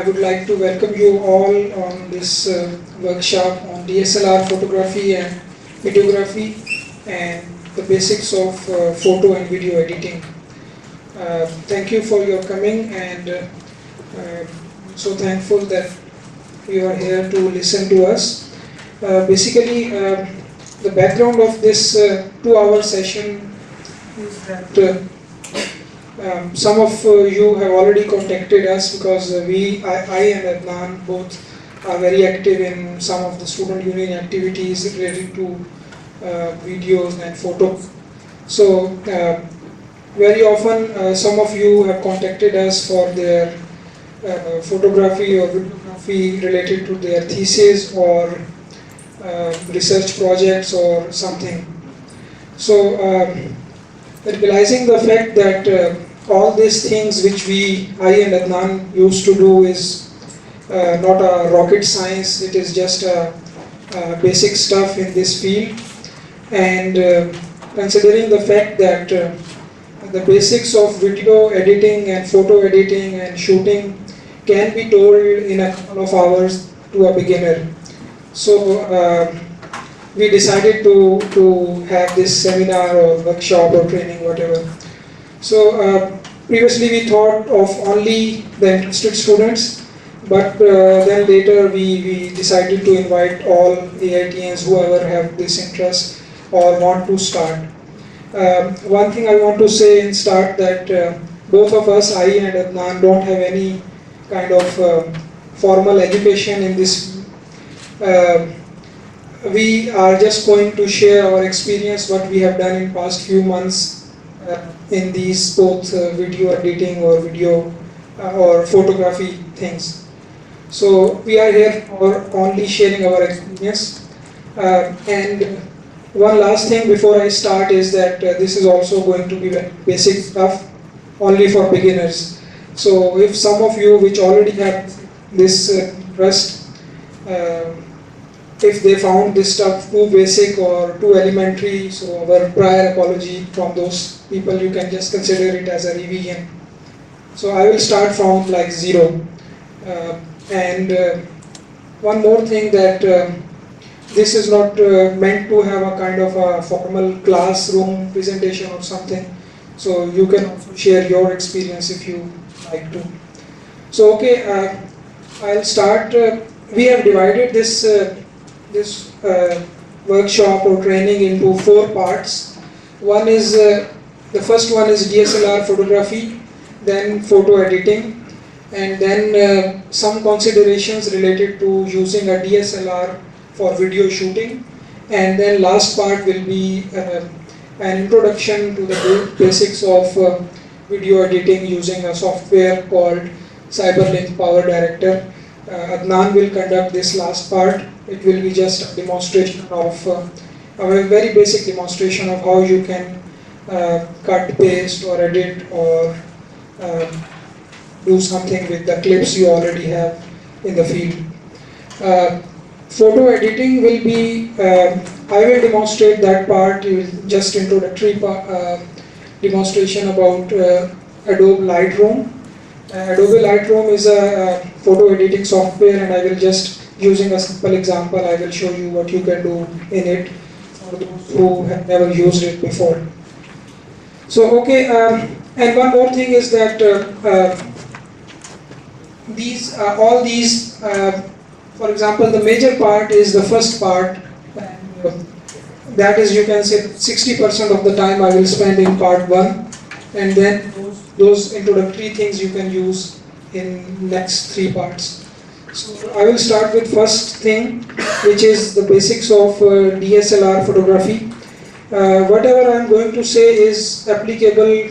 would like to welcome you all on this workshop on DSLR photography and videography and the basics of photo and video editing. Thank you for your coming, and so thankful that you are here to listen to us. Basically, the background of this 2-hour session is that some of you have already contacted us because I and Adnan both are very active in some of the student union activities related to videos and photos. So very often some of you have contacted us for their photography or videography related to their thesis or research projects or something. So realizing the fact that all these things which I and Adnan used to do is not a rocket science, it is just basic stuff in this field. And considering the fact that the basics of video editing and photo editing and shooting can be told in a couple of hours to a beginner. So we decided to have this seminar or workshop or training, whatever. So previously we thought of only the interested students, but then later we decided to invite all AITians, whoever have this interest or want to start. One thing I want to say in start that both of us, I and Adnan, don't have any kind of formal education in this. We are just going to share our experience, what we have done in past few months in these both video editing or video or photography things. So we are here for only sharing our experience. And one last thing before I start is that this is also going to be basic stuff only for beginners. So if some of you which already have this interest, if they found this stuff too basic or too elementary, so our prior apology from those people, you can just consider it as a revision. So I will start from like zero. And one more thing that this is not meant to have a kind of a formal classroom presentation or something. So you can also share your experience if you like to. So okay, I'll start. We have divided this workshop or training into 4 parts. One is the first one is DSLR photography, then photo editing, and then some considerations related to using a DSLR for video shooting, and then last part will be an introduction to the basics of video editing using a software called CyberLink Power Director. Adnan will conduct this last part. It will be just a demonstration of a very basic demonstration of how you can cut, paste or edit or do something with the clips you already have in the field. Photo editing will be, I will demonstrate that part, just introductory demonstration about Adobe Lightroom. Adobe Lightroom is a photo editing software, and I will just, using a simple example, I will show you what you can do in it for those who have never used it before. So okay, and one more thing is that all these, for example, the major part is the first part, and that is, you can say 60% of the time I will spend in part 1, and then those introductory things you can use in next 3 parts. So I will start with first thing, which is the basics of DSLR photography. Whatever I am going to say is applicable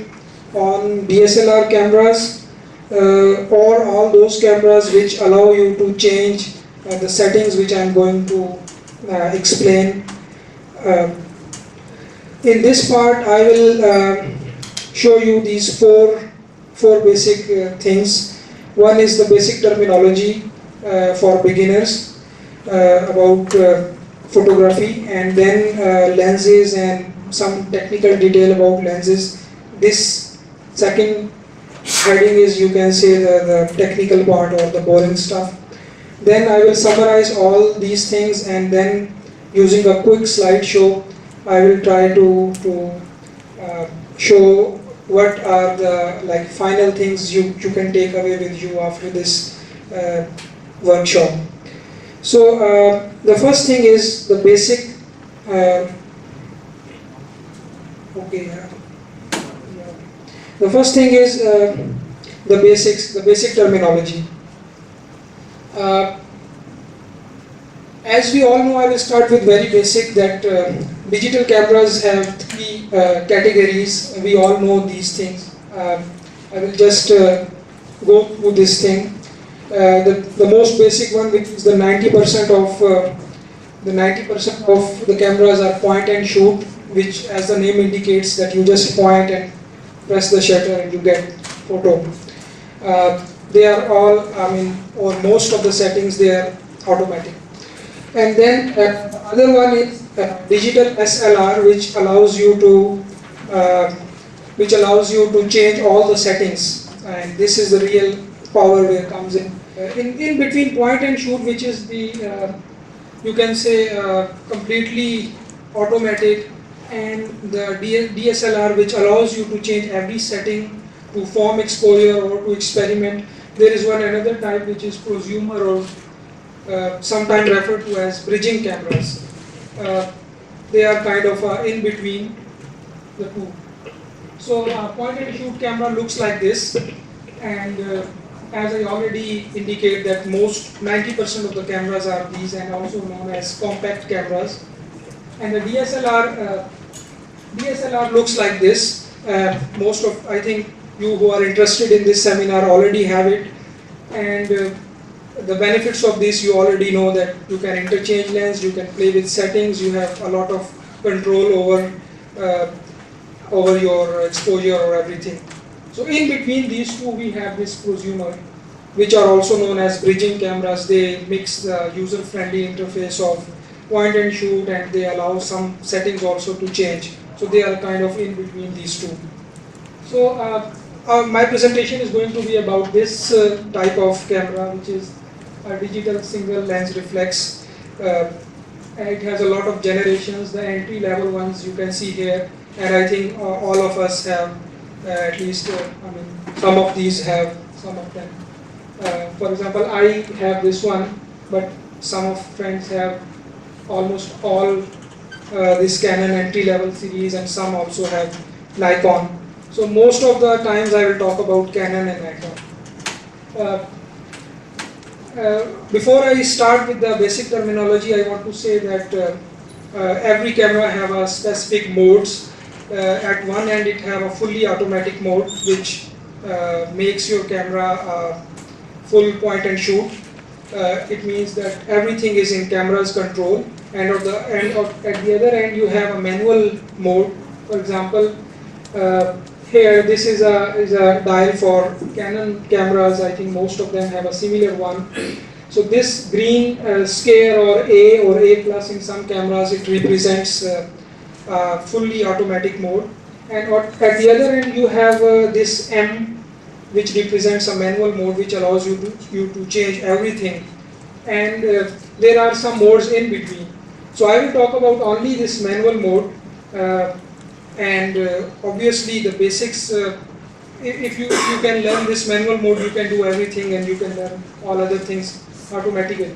on DSLR cameras or all those cameras which allow you to change the settings which I am going to explain. In this part I will show you these four basic things. One is the basic terminology for beginners about photography, and then lenses and some technical detail about lenses. This second heading is, you can say, the technical part or the boring stuff. Then I will summarize all these things, and then using a quick slideshow, I will try to show what are the like final things you can take away with you after this workshop. So the first thing is the basic. Okay. The first thing is the basics, the basic terminology. As we all know, I will start with very basic that digital cameras have three categories. We all know these things. I will just go through this thing. The most basic one, which is the 90% of the cameras are point and shoot, which, as the name indicates, that you just point and press the shutter and you get photo. They are all, or most of the settings, they are automatic. And then the other one is digital SLR, which allows you to change all the settings. And this is the real power where it comes in. In between point and shoot, which is the you can say completely automatic, and the DSLR, which allows you to change every setting to form exposure or to experiment. There is one another type which is prosumer, or sometimes referred to as bridging cameras. They are kind of in between the two. So point and shoot camera looks like this, and as I already indicate that most 90% of the cameras are these, and also known as compact cameras. And the DSLR looks like this. Most of, I think, you who are interested in this seminar already have it, and the benefits of this you already know, that you can interchange lens, you can play with settings, you have a lot of control over your exposure or everything. So in between these two we have this prosumer, which are also known as bridging cameras. They mix the user-friendly interface of point and shoot, and they allow some settings also to change. So they are kind of in between these two. So my presentation is going to be about this type of camera, which is a digital single lens reflex. And it has a lot of generations. The entry level ones you can see here, and I think all of us have at least, some of these have some of them. For example, I have this one, but some of friends have almost all this Canon entry level series, and some also have Nikon. So most of the times I will talk about Canon and Nikon. Before I start with the basic terminology, I want to say that every camera have a specific modes. At one end it have a fully automatic mode, which makes your camera full point and shoot. It means that everything is in camera's control, and at the other end you have a manual mode. For example, here this is a dial for Canon cameras. I think most of them have a similar one. So this green scale or A plus in some cameras, it represents fully automatic mode. And at the other end you have this M, which represents a manual mode, which allows you to change everything. And there are some modes in between. So I will talk about only this manual mode, and obviously the basics. If you can learn this manual mode, you can do everything, and you can learn all other things automatically.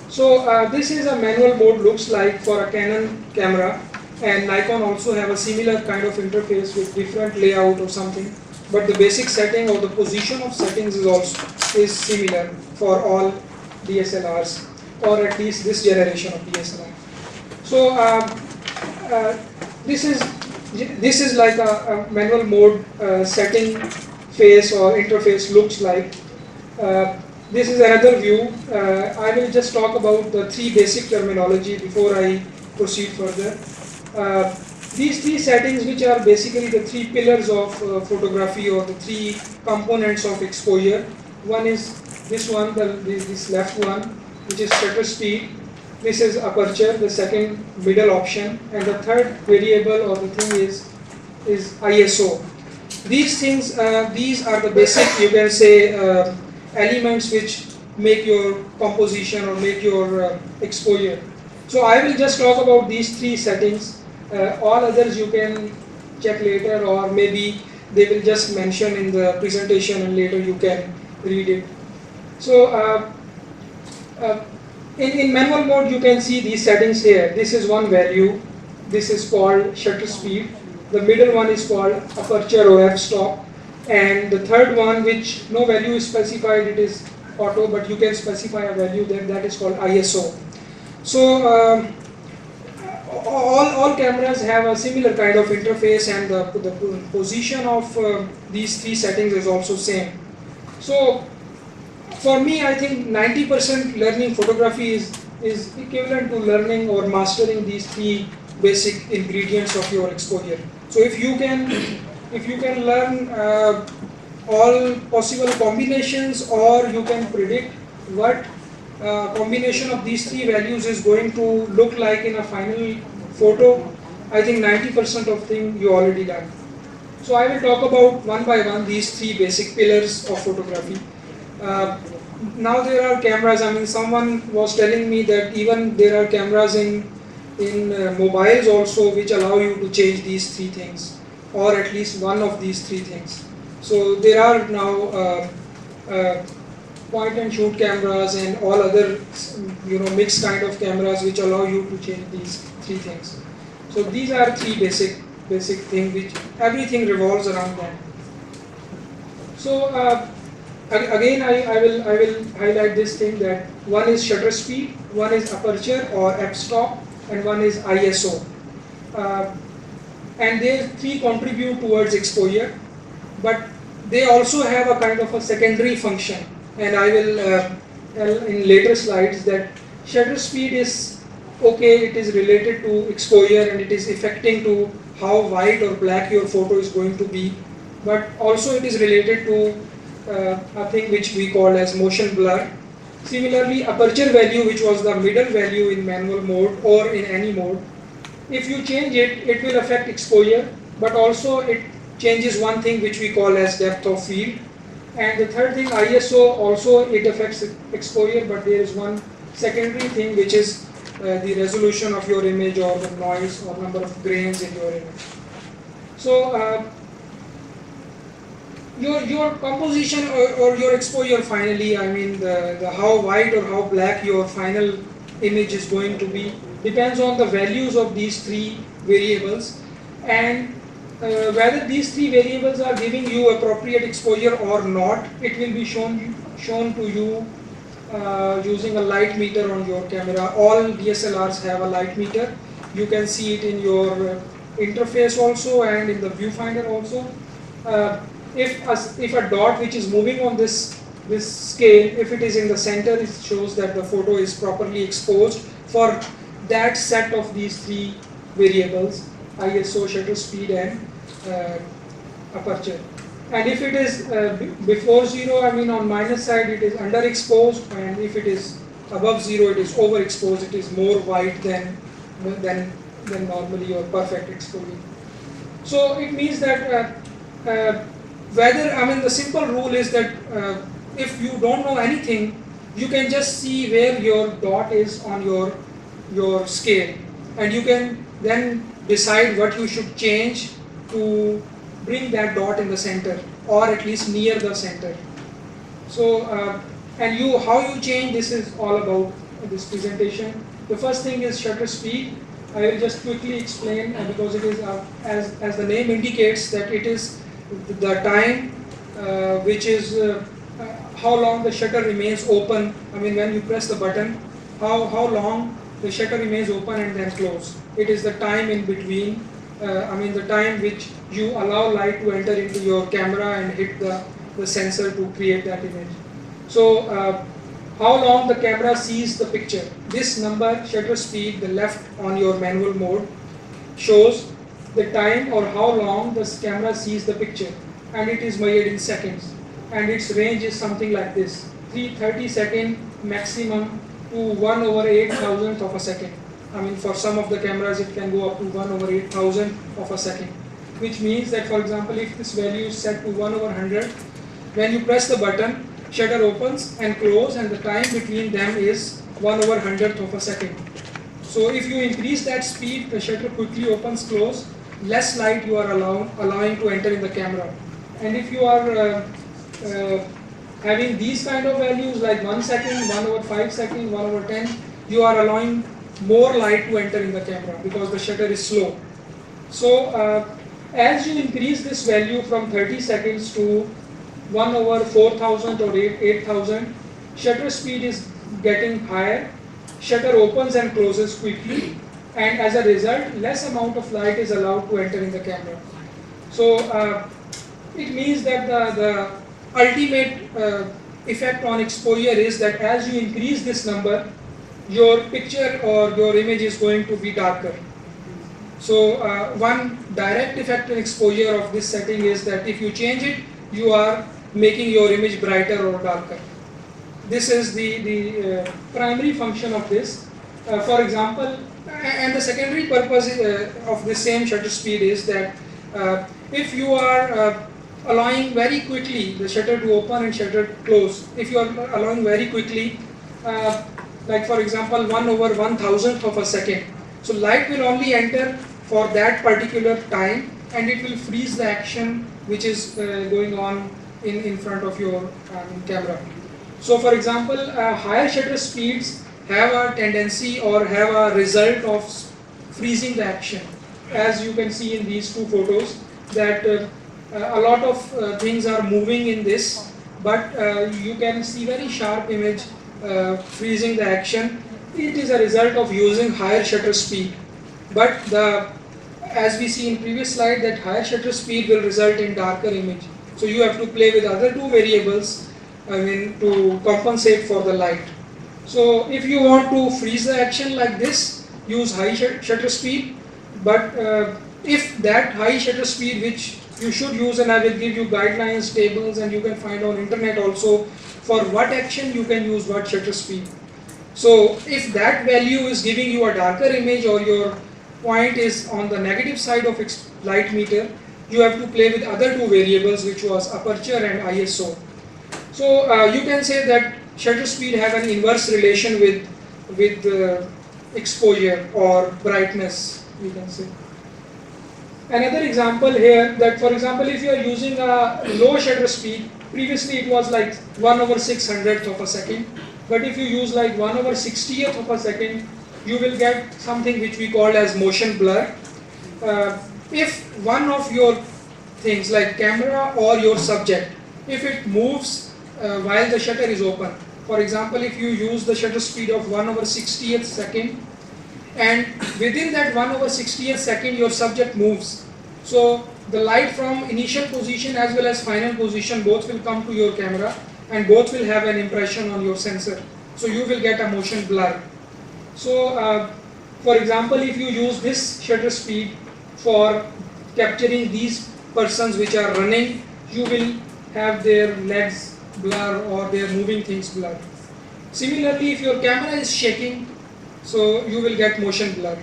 So this is a manual mode looks like for a Canon camera, and Nikon also have a similar kind of interface with different layout or something. But the basic setting or the position of settings is similar for all DSLRs, or at least this generation of DSLR. So this is like a manual mode setting face or interface looks like. This is another view. I will just talk about the three basic terminology before I proceed further. These three settings, which are basically the three pillars of photography, or the three components of exposure. One is this one, this left one, which is shutter speed. This is aperture, the second middle option, and the third variable or the thing is ISO. these things, these are the basic, you can say, elements which make your composition or make your exposure. So I will just talk about these three settings. All others you can check later, or maybe they will just mention in the presentation and later you can read it. So in manual mode you can see these settings here. This is one value. This is called shutter speed. The middle one is called aperture or f-stop, and the third one, which no value is specified, it is auto, but you can specify a value, then that is called ISO. So all cameras have a similar kind of interface, and the position of these three settings is also same. So for me, I think 90% learning photography is equivalent to learning or mastering these three basic ingredients of your exposure. So if you can learn all possible combinations, or you can predict what combination of these three values is going to look like in a final photo, I think 90% of thing you already done. So I will talk about one by one these three basic pillars of photography. Now there are cameras, I mean, someone was telling me that even there are cameras in mobiles also which allow you to change these three things, or at least one of these three things. So there are now point and shoot cameras and all other mixed kind of cameras which allow you to change these three things. So these are three basic things which everything revolves around them. So again I will highlight this thing, that one is shutter speed, one is aperture or f-stop, and one is ISO. And they three contribute towards exposure, but they also have a kind of a secondary function, and I will tell in later slides that shutter speed is okay, it is related to exposure and it is affecting to how white or black your photo is going to be, but also it is related to a thing which we call as motion blur. Similarly, aperture value, which was the middle value in manual mode or in any mode, if you change it, it will affect exposure, but also it changes one thing which we call as depth of field. And the third thing, ISO, also it affects exposure, but there is one secondary thing which is the resolution of your image, or the noise or number of grains in your image. So your composition or your exposure finally, I mean the how white or how black your final image is going to be, depends on the values of these three variables, and whether these three variables are giving you appropriate exposure or not, it will be shown to you using a light meter on your camera. All DSLRs have a light meter. You can see it in your interface also and in the viewfinder also. If a dot which is moving on this scale, if it is in the center, it shows that the photo is properly exposed for that set of these three variables: ISO, shutter speed, and aperture. And if it is before zero, I mean on minus side, it is underexposed, and if it is above zero, it is overexposed. It is more white than normally your perfect exposure. So it means that the simple rule is that if you don't know anything, you can just see where your dot is on your scale, and you can then decide what you should change to bring that dot in the center, or at least near the center. So how you change this is all about this presentation. The first thing is shutter speed. I will just quickly explain, because it is as the name indicates, that it is the time which is how long the shutter remains open. I mean, when you press the button, how long the shutter remains open and then close. It is the time in between. The time which you allow light to enter into your camera and hit the sensor to create that image. So how long the camera sees the picture. This number, shutter speed, the left on your manual mode, shows the time or how long the camera sees the picture, and it is measured in seconds, and its range is something like this: 330 second maximum to 1/8,000th of a second. I mean, for some of the cameras it can go up to 1/8,000th of a second. which means that, for example, if this value is set to 1 over 100, when you press the button, shutter opens and close, and the time between them is 1 over 100th of a second. So if you increase that speed, the shutter quickly opens, close, less light you are allowing to enter in the camera. And if you are having these kind of values like 1 second, 1 over 5 seconds, 1 over 10, you are allowing more light to enter in the camera because the shutter is slow. So as you increase this value from 30 seconds to 1 over 4000 or 8000, shutter speed is getting higher, shutter opens and closes quickly, and as a result less amount of light is allowed to enter in the camera. So it means that the ultimate effect on exposure is that as you increase this number, your picture or your image is going to be darker. So one direct effect in exposure of this setting is that if you change it, you are making your image brighter or darker. This is the primary function of this. For example, and the secondary purpose of the same shutter speed is that if you are allowing very quickly the shutter to open and shutter to close, if you are allowing very quickly, like for example 1 over 1000th of a second, so light will only enter for that particular time and it will freeze the action which is going on in front of your camera. So for example, higher shutter speeds have a tendency or have a result of freezing the action. As you can see in these two photos, that a lot of things are moving in this, but you can see very sharp image freezing the action. It is a result of using higher shutter speed. But as we see in previous slide, that higher shutter speed will result in darker image. So you have to play with other two variables to compensate for the light. So if you want to freeze the action like this, use high shutter speed. But if that high shutter speed which you should use, and I will give you guidelines, tables, and you can find on internet also for what action you can use what shutter speed. So if that value is giving you a darker image or your point is on the negative side of light meter, you have to play with other two variables, which was aperture and ISO. So you can say that shutter speed have an inverse relation with exposure or brightness, you can say. Another example here, that for example if you are using a low shutter speed, previously it was like 1 over 600th of a second, but if you use like 1 over 60th of a second, you will get something which we call as motion blur. If one of your things like camera or your subject, if it moves while the shutter is open, for example if you use the shutter speed of 1 over 60th second, and within that 1 over 60th second your subject moves, so the light from initial position as well as final position both will come to your camera and both will have an impression on your sensor, so you will get a motion blur. So for example if you use this shutter speed for capturing these persons which are running, you will have their legs blur or their moving things blur. Similarly, if your camera is shaking, so you will get motion blur.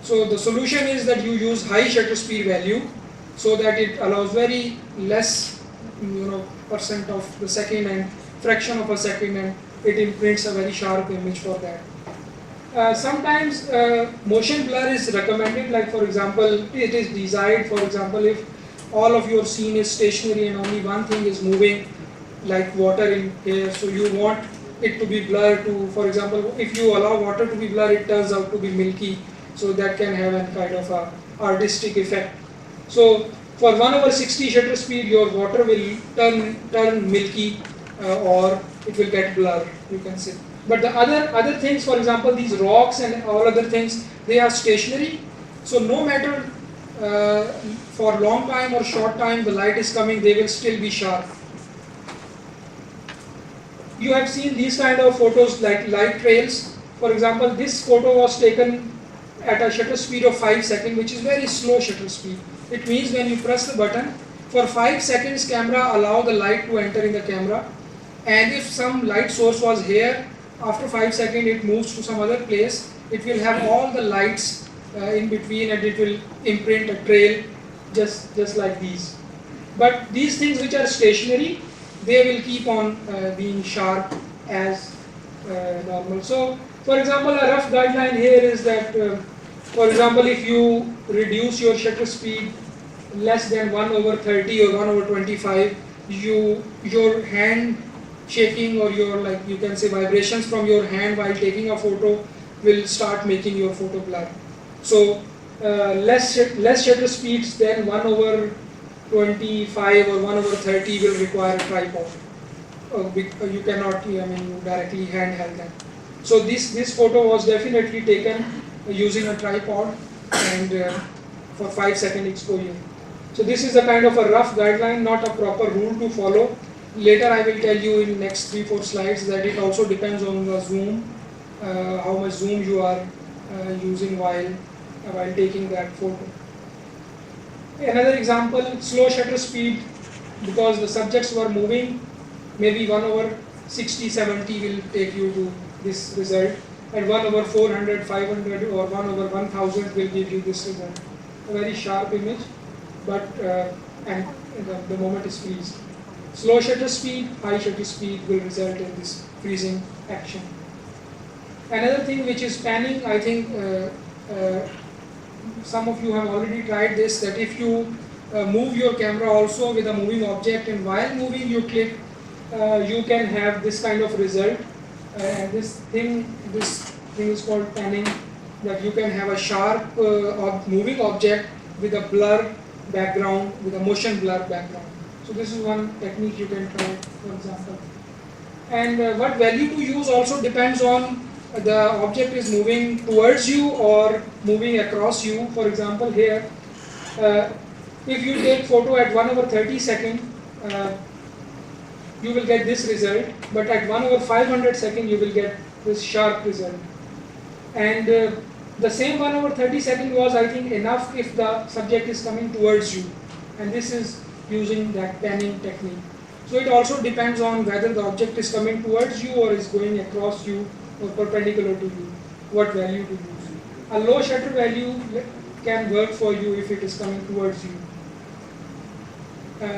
So the solution is that you use high shutter speed value so that it allows very less percent of the second and fraction of a second, and it imprints a very sharp image for that. Sometimes motion blur is recommended, like for example it is desired, for example if all of your scene is stationary and only one thing is moving like water in here, so you want it to be blurred to, for example if you allow water to be blurred, it turns out to be milky, so that can have a kind of a artistic effect. So for 1 over 60 shutter speed your water will turn milky or it will get blurred, you can say. But the other things, for example these rocks and all other things, they are stationary, so no matter for long time or short time the light is coming, they will still be sharp. You have seen these kind of photos like light trails. For example, this photo was taken at a shutter speed of 5 seconds, which is very slow shutter speed. It means when you press the button, for 5 seconds camera allow the light to enter in the camera, and if some light source was here, after 5 seconds it moves to some other place, it will have all the lights in between and it will imprint a trail just like these. But these things which are stationary, they will keep on being sharp as normal. So, for example, a rough guideline here is that, for example, if you reduce your shutter speed less than 1/30 or 1/25, your hand shaking or your, like you can say, vibrations from your hand while taking a photo will start making your photo blur. So less shutter speeds than 1/25 or 1/30 will require a tripod. You cannot, I mean, you directly handheld them. So this photo was definitely taken using a tripod and for 5-second exposure. So this is a kind of a rough guideline, not a proper rule to follow. Later I will tell you in next 3-4 slides that it also depends on the zoom, how much zoom you are using while taking that photo. Another example, slow shutter speed, because the subjects were moving, maybe 1/60-70 will take you to this result, and 1/400, 500 or 1/1000 will give you this result. A very sharp image, but and the moment is freeze. Slow shutter speed, high shutter speed will result in this freezing action. Another thing which is panning, I think some of you have already tried this, that if you move your camera also with a moving object and while moving you click, you can have this kind of result. And this thing is called panning, that you can have a sharp moving object with a blur background, with a motion blur background. So this is one technique you can try, for example. And what value to use also depends on the object is moving towards you or moving across you. For example, here, if you take photo at 1/30, you will get this result, but at 1/500 you will get this sharp result. And the same 1/30 was, I think, enough if the subject is coming towards you, and this is using that panning technique. So it also depends on whether the object is coming towards you or is going across you or perpendicular to you, what value to use. A low shutter value can work for you if it is coming towards you.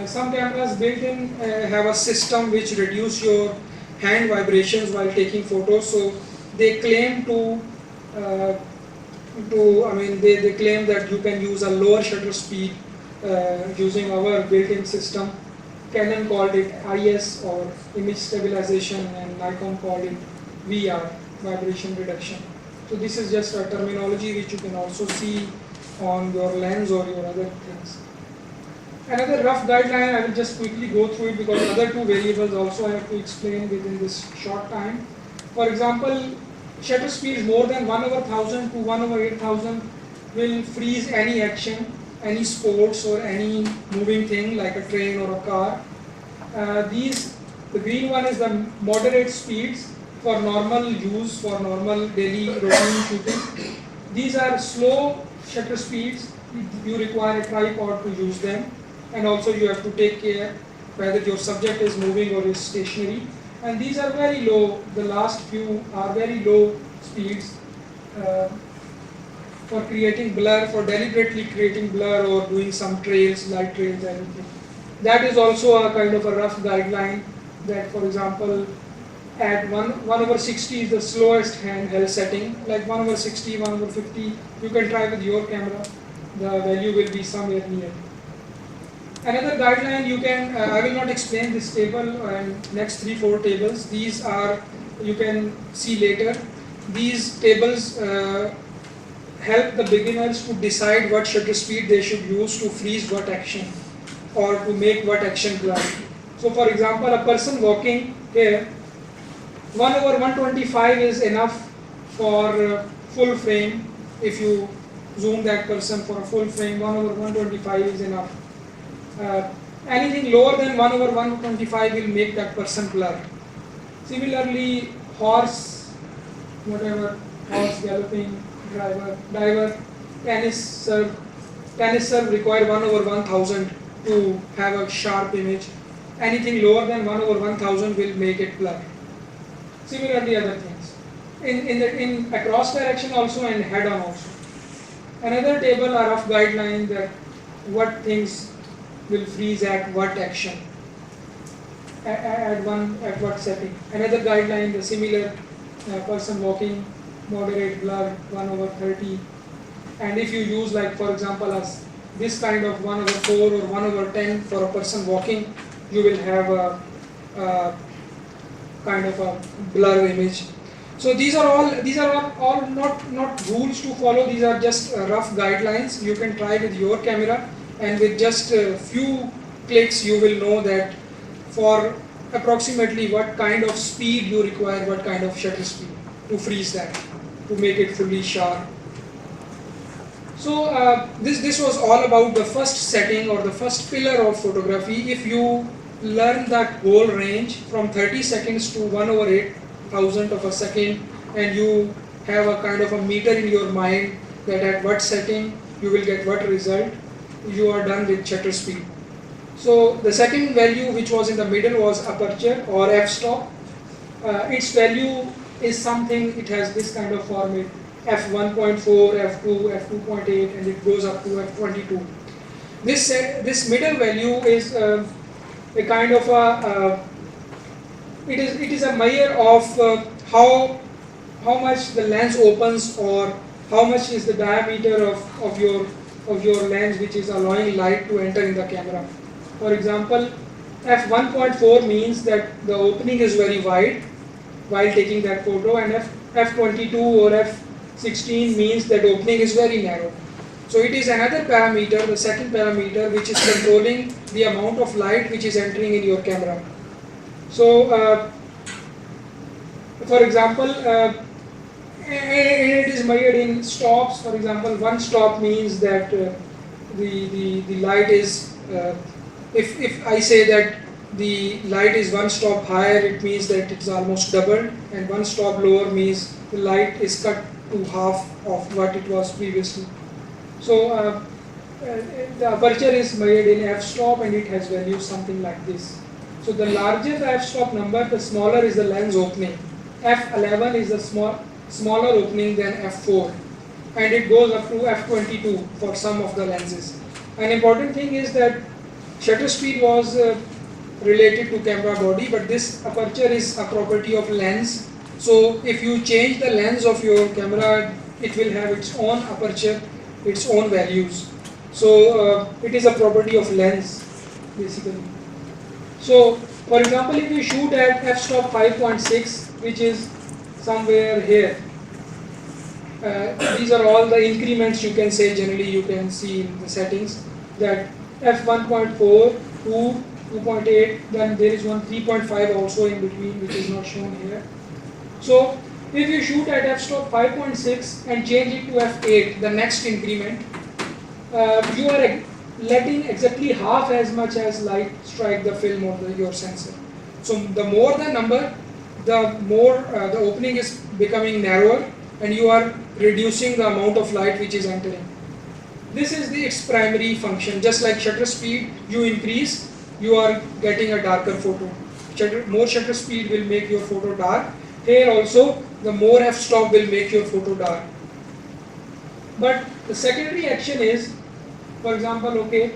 Some cameras built in have a system which reduce your hand vibrations while taking photos, so they claim they claim that you can use a lower shutter speed using our built-in system. Canon called it IS or image stabilization, and Nikon called it VR, vibration reduction. So this is just a terminology which you can also see on your lens or your other things. Another rough guideline, I will just quickly go through it because other two variables also I have to explain within this short time. For example, shutter speeds more than 1/1000 to 1/8000 will freeze any action, any sports or any moving thing like a train or a car. The green one is the moderate speeds for normal use, for normal daily routine shooting. These are slow shutter speeds. You require a tripod to use them, and also you have to take care whether your subject is moving or is stationary. And these are very low, the last few are very low speeds for creating blur, for deliberately creating blur or doing some trails, light trails, anything. That is also a kind of a rough guideline, that for example at 1/60 is the slowest handheld setting, like 1/60, 1/50, you can try with your camera, the value will be somewhere near. Another guideline you can, I will not explain this table and next 3-4 tables, these are, you can see later. These tables help the beginners to decide what shutter speed they should use to freeze what action or to make what action blur. So for example, a person walking here, 1/125 is enough for full frame. If you zoom that person for a full frame, 1/125 is enough. Anything lower than 1/125 will make that person blur. Similarly, horse, whatever, horse galloping, diver, tennis serve require 1/1000 to have a sharp image. Anything lower than 1/1000 will make it blur. Similarly, other things. In across direction also and head on also. Another table, a rough guideline that what things will freeze at what action, at what setting. Another guideline, the similar person walking, moderate blur 1 over 30. And if you use, like for example, as this kind of 1 over 4 or 1 over 10 for a person walking, you will have a kind of a blur image. So these are all not rules to follow. These are just rough guidelines. You can try with your camera, and with just a few clicks you will know that for approximately what kind of speed you require, what kind of shutter speed to freeze that, to make it fully sharp. So this was all about the first setting or the first pillar of photography. If you learn that whole range from 30 seconds to 1 over 8,000 of a second, and you have a kind of a meter in your mind that at what setting you will get what result, you are done with shutter speed. So the second value, which was in the middle, was aperture or f-stop. Its value is something, it has this kind of format: f1.4, f2, f2.8, and it goes up to f22. This middle value is a kind of it is a measure of how much the lens opens, or how much is the diameter of your lens which is allowing light to enter in the camera. For example, f1.4 means that the opening is very wide while taking that photo, and f22 or f16 means that opening is very narrow. So it is another parameter, the second parameter, which is controlling the amount of light which is entering in your camera. So for example, it is measured in stops. For example, one stop means that the light is, if I say that the light is one stop higher, it means that it's almost doubled, and one stop lower means the light is cut to half of what it was previously. So the aperture is measured in f-stop, and it has values something like this. So the larger the f-stop number, the smaller is the lens opening. f11 is the smaller opening than f4, and it goes up to f22 for some of the lenses. An important thing is that shutter speed was related to camera body, but this aperture is a property of lens. So if you change the lens of your camera, it will have its own aperture, its own values. So it is a property of lens basically. So for example, if you shoot at f-stop 5.6, which is somewhere here, these are all the increments, you can say, generally you can see in the settings, that f1.4, 2, 2.8, then there is one 3.5 also in between, which is not shown here. So if you shoot at f-stop 5.6 and change it to f8, the next increment, you are letting exactly half as much as light strike the film or your sensor. So the more the number, the more the opening is becoming narrower, and you are reducing the amount of light which is entering. This is its primary function. Just like shutter speed, you increase, you are getting a darker photo. More shutter speed will make your photo dark. Here also, the more f-stop will make your photo dark. But the secondary action is, for example, okay,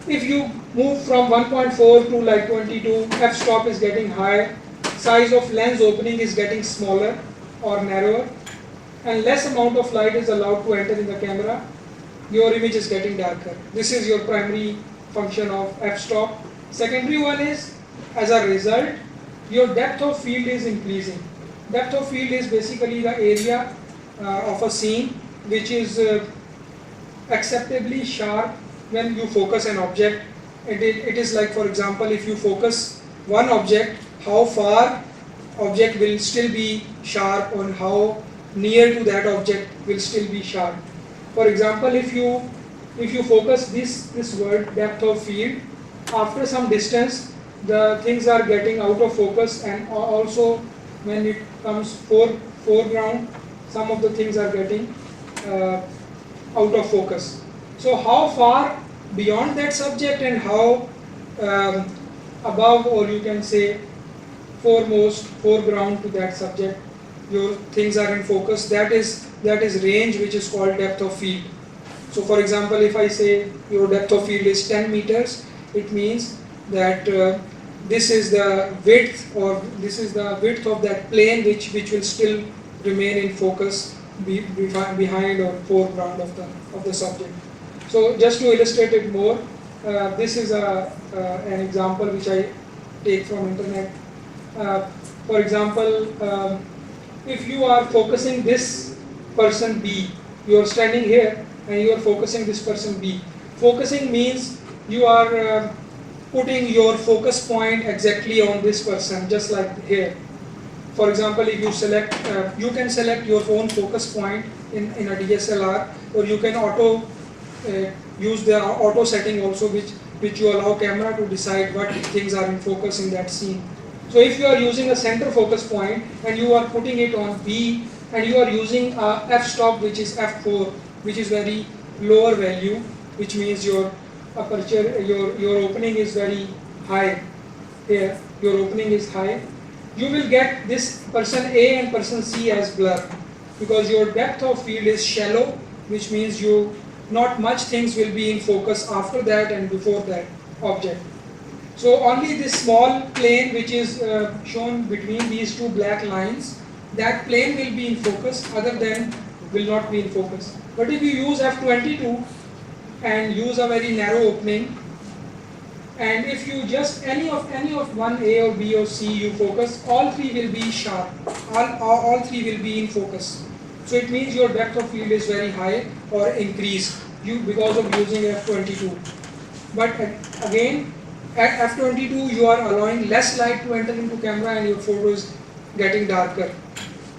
if you move from 1.4 to like 22, f-stop is getting higher, size of lens opening is getting smaller or narrower, and less amount of light is allowed to enter in the camera, your image is getting darker. This is your primary function of f-stop. Secondary one is, as a result, your depth of field is increasing. Depth of field is basically the area of a scene which is acceptably sharp when you focus an object. It is like, for example, if you focus one object, how far object will still be sharp, and how near to that object will still be sharp. For example, if you focus this word, depth of field, after some distance the things are getting out of focus, and also when it comes foreground, some of the things are getting out of focus. So how far beyond that subject and how above, or you can say foreground to that subject, your things are in focus, that is range which is called depth of field. So for example, if I say your depth of field is 10 meters, it means that this is the width, or this is the width of that plane which will still remain in focus behind or foreground of the subject. So just to illustrate it more, this is an example which I take from internet. For example, if you are focusing this person B, you are standing here and you are focusing this person B. Focusing means you are putting your focus point exactly on this person, just like here. For example, if you select, you can select your own focus point in a DSLR, or you can use the auto setting also, which you allow camera to decide what things are in focus in that scene. So if you are using a center focus point and you are putting it on B, and you are using a f-stop which is f4, which is very lower value, which means your aperture, your opening is very high. Here, your opening is high. You will get this person A and person C as blur, because your depth of field is shallow, which means not much things will be in focus after that and before that object. So only this small plane which is shown between these two black lines, that plane will be in focus, other than will not be in focus. But if you use f22 and use a very narrow opening, and if you just any of one A or B or C you focus, all three will be sharp, all three will be in focus. So it means your depth of field is very high or increased because of using f22. But again, at f22 you are allowing less light to enter into camera and your photo is getting darker.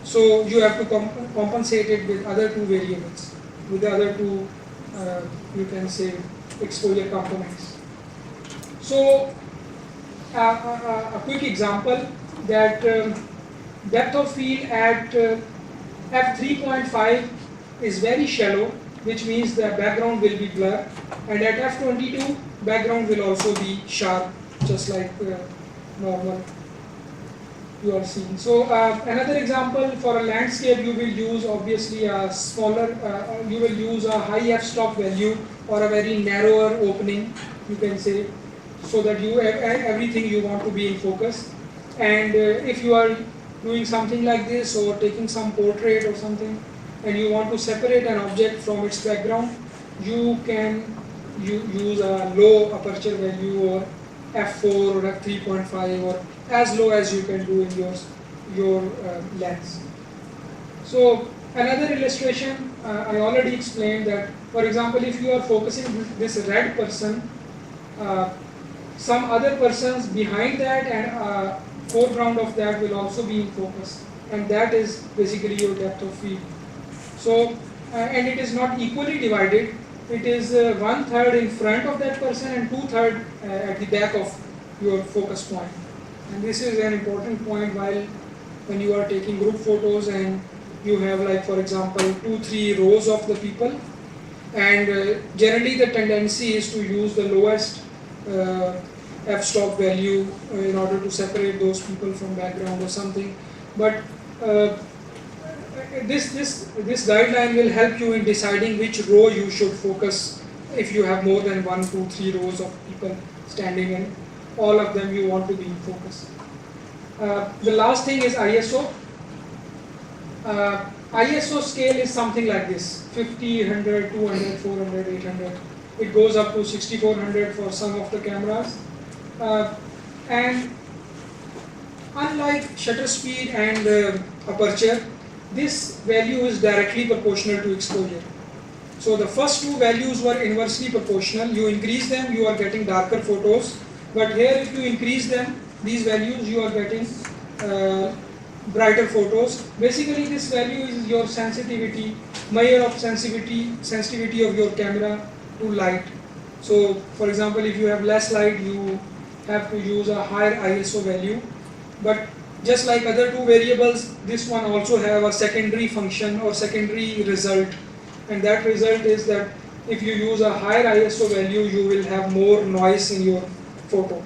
So you have to compensate it with other two variables, with the other two, you can say, exposure components. So a quick example, that depth of field at f3.5 is very shallow, which means the background will be blur, and at f22 background will also be sharp, just like normal you are seeing. So another example, for a landscape you will use obviously a smaller, you will use a high f-stop value or a very narrower opening, you can say, so that everything you want to be in focus. And if you are doing something like this, or taking some portrait or something, and you want to separate an object from its background, you can use a low aperture value, or f4 or f3.5, or as low as you can do in your lens. So another illustration, I already explained that, for example, if you are focusing this red person, some other persons behind that and foreground of that will also be in focus, and that is basically your depth of field. So and it is not equally divided, it is 1/3 in front of that person and 2/3 at the back of your focus point. And this is an important point when you are taking group photos and you have, like, for example, 2-3 rows of the people, and generally the tendency is to use the lowest f-stop value in order to separate those people from background or something. But this guideline will help you in deciding which row you should focus if you have more than 1, 2, 3 rows of people standing, and all of them you want to be in focus. The last thing is ISO. ISO scale is something like this: 50, 100, 200, 400, 800. It goes up to 6400 for some of the cameras. And unlike shutter speed and aperture, this value is directly proportional to exposure. So the first two values were inversely proportional. You increase them, you are getting darker photos. But here, if you increase them, these values, you are getting brighter photos. Basically, this value is your sensitivity, measure of sensitivity of your camera to light. So, for example, if you have less light, you have to use a higher ISO value. But just like other two variables, this one also have a secondary function or secondary result, and that result is that if you use a higher ISO value, you will have more noise in your photo.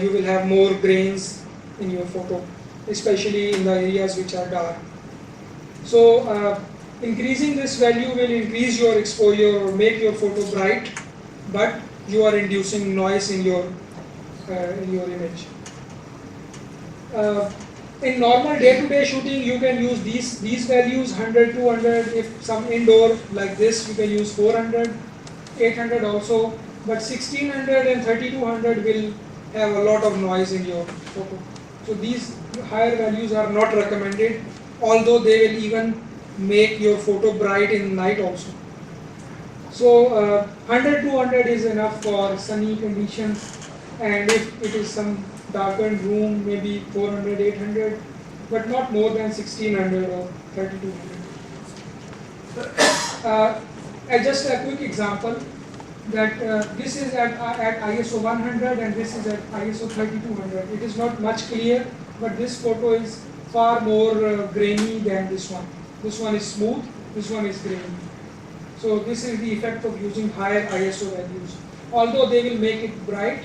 You will have more grains in your photo, especially in the areas which are dark. So Increasing this value will increase your exposure or make your photo bright, but you are inducing noise in your image. In normal day-to-day shooting, you can use these values 100, 200. If some indoor like this, you can use 400, 800 also. But 1600 and 3200 will have a lot of noise in your photo. So these higher values are not recommended, although they will even make your photo bright in night also. So 100, 200 is enough for sunny conditions, and if it is some darkened room, maybe 400, 800, but not more than 1600 or 3200. Just a quick example that this is at ISO 100 and this is at ISO 3200. It is not much clear, but this photo is far more grainy than this one. This one is smooth, this one is grainy. So this is the effect of using higher ISO values. Although they will make it bright,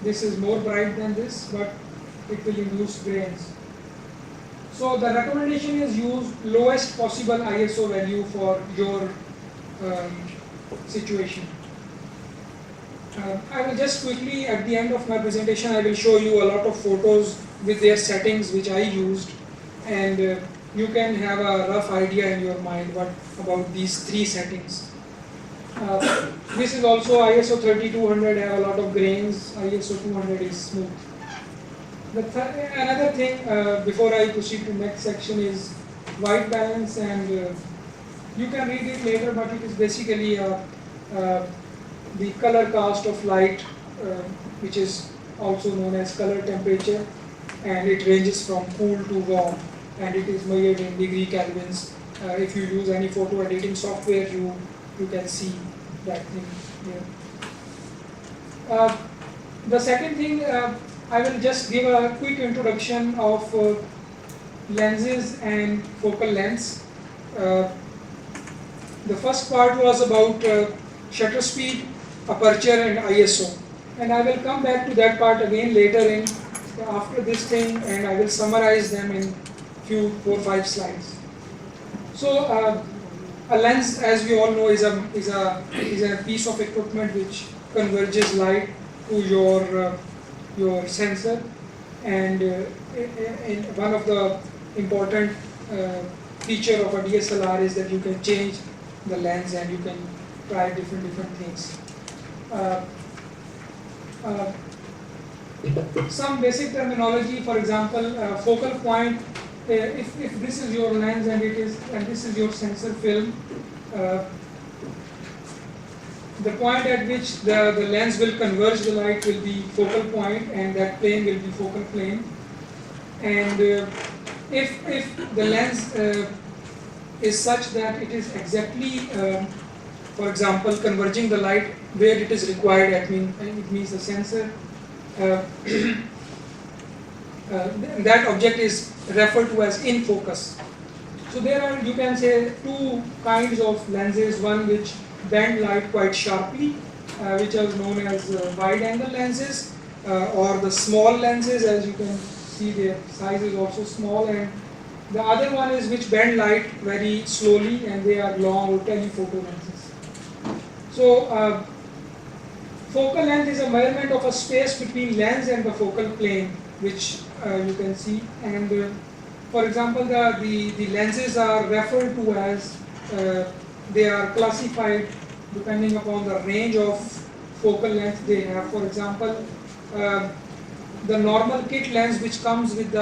this is more bright than this, but it will induce grains. So the recommendation is use lowest possible ISO value for your situation. I will just quickly, at the end of my presentation, I will show you a lot of photos with their settings which I used, and you can have a rough idea in your mind about these three settings. This is also ISO 3200, have a lot of grains, ISO 200 is smooth. Another thing before I proceed to next section is white balance, and you can read it later, but it is basically the color cast of light, which is also known as color temperature, and it ranges from cool to warm, and it is measured in degree Kelvins. If you use any photo editing software, you can see that thing here. The second thing, I will just give a quick introduction of lenses and focal lengths. The first part was about shutter speed, aperture and ISO, and I will come back to that part again later after this thing, and I will summarize them in few 4-5 slides. So a lens, as we all know, is a piece of equipment which converges light to your sensor, and one of the important feature of a DSLR is that you can change the lens and you can try different things. Some basic terminology, for example, focal point. If this is your lens and this is your sensor film, the point at which the lens will converge the light will be focal point, and that plane will be focal plane. And if the lens is such that it is exactly, for example, converging the light where it is required, it means the sensor, that object is referred to as in focus. So there are, you can say, two kinds of lenses, one which bend light quite sharply, which are known as wide angle lenses, or the small lenses. As you can see, their size is also small, and the other one is which bend light very slowly, and they are long or telephoto lenses. So focal length is a measurement of a space between lens and the focal plane, which you can see. And for example, the lenses are referred to as, they are classified depending upon the range of focal length they have. For example, the normal kit lens, which comes with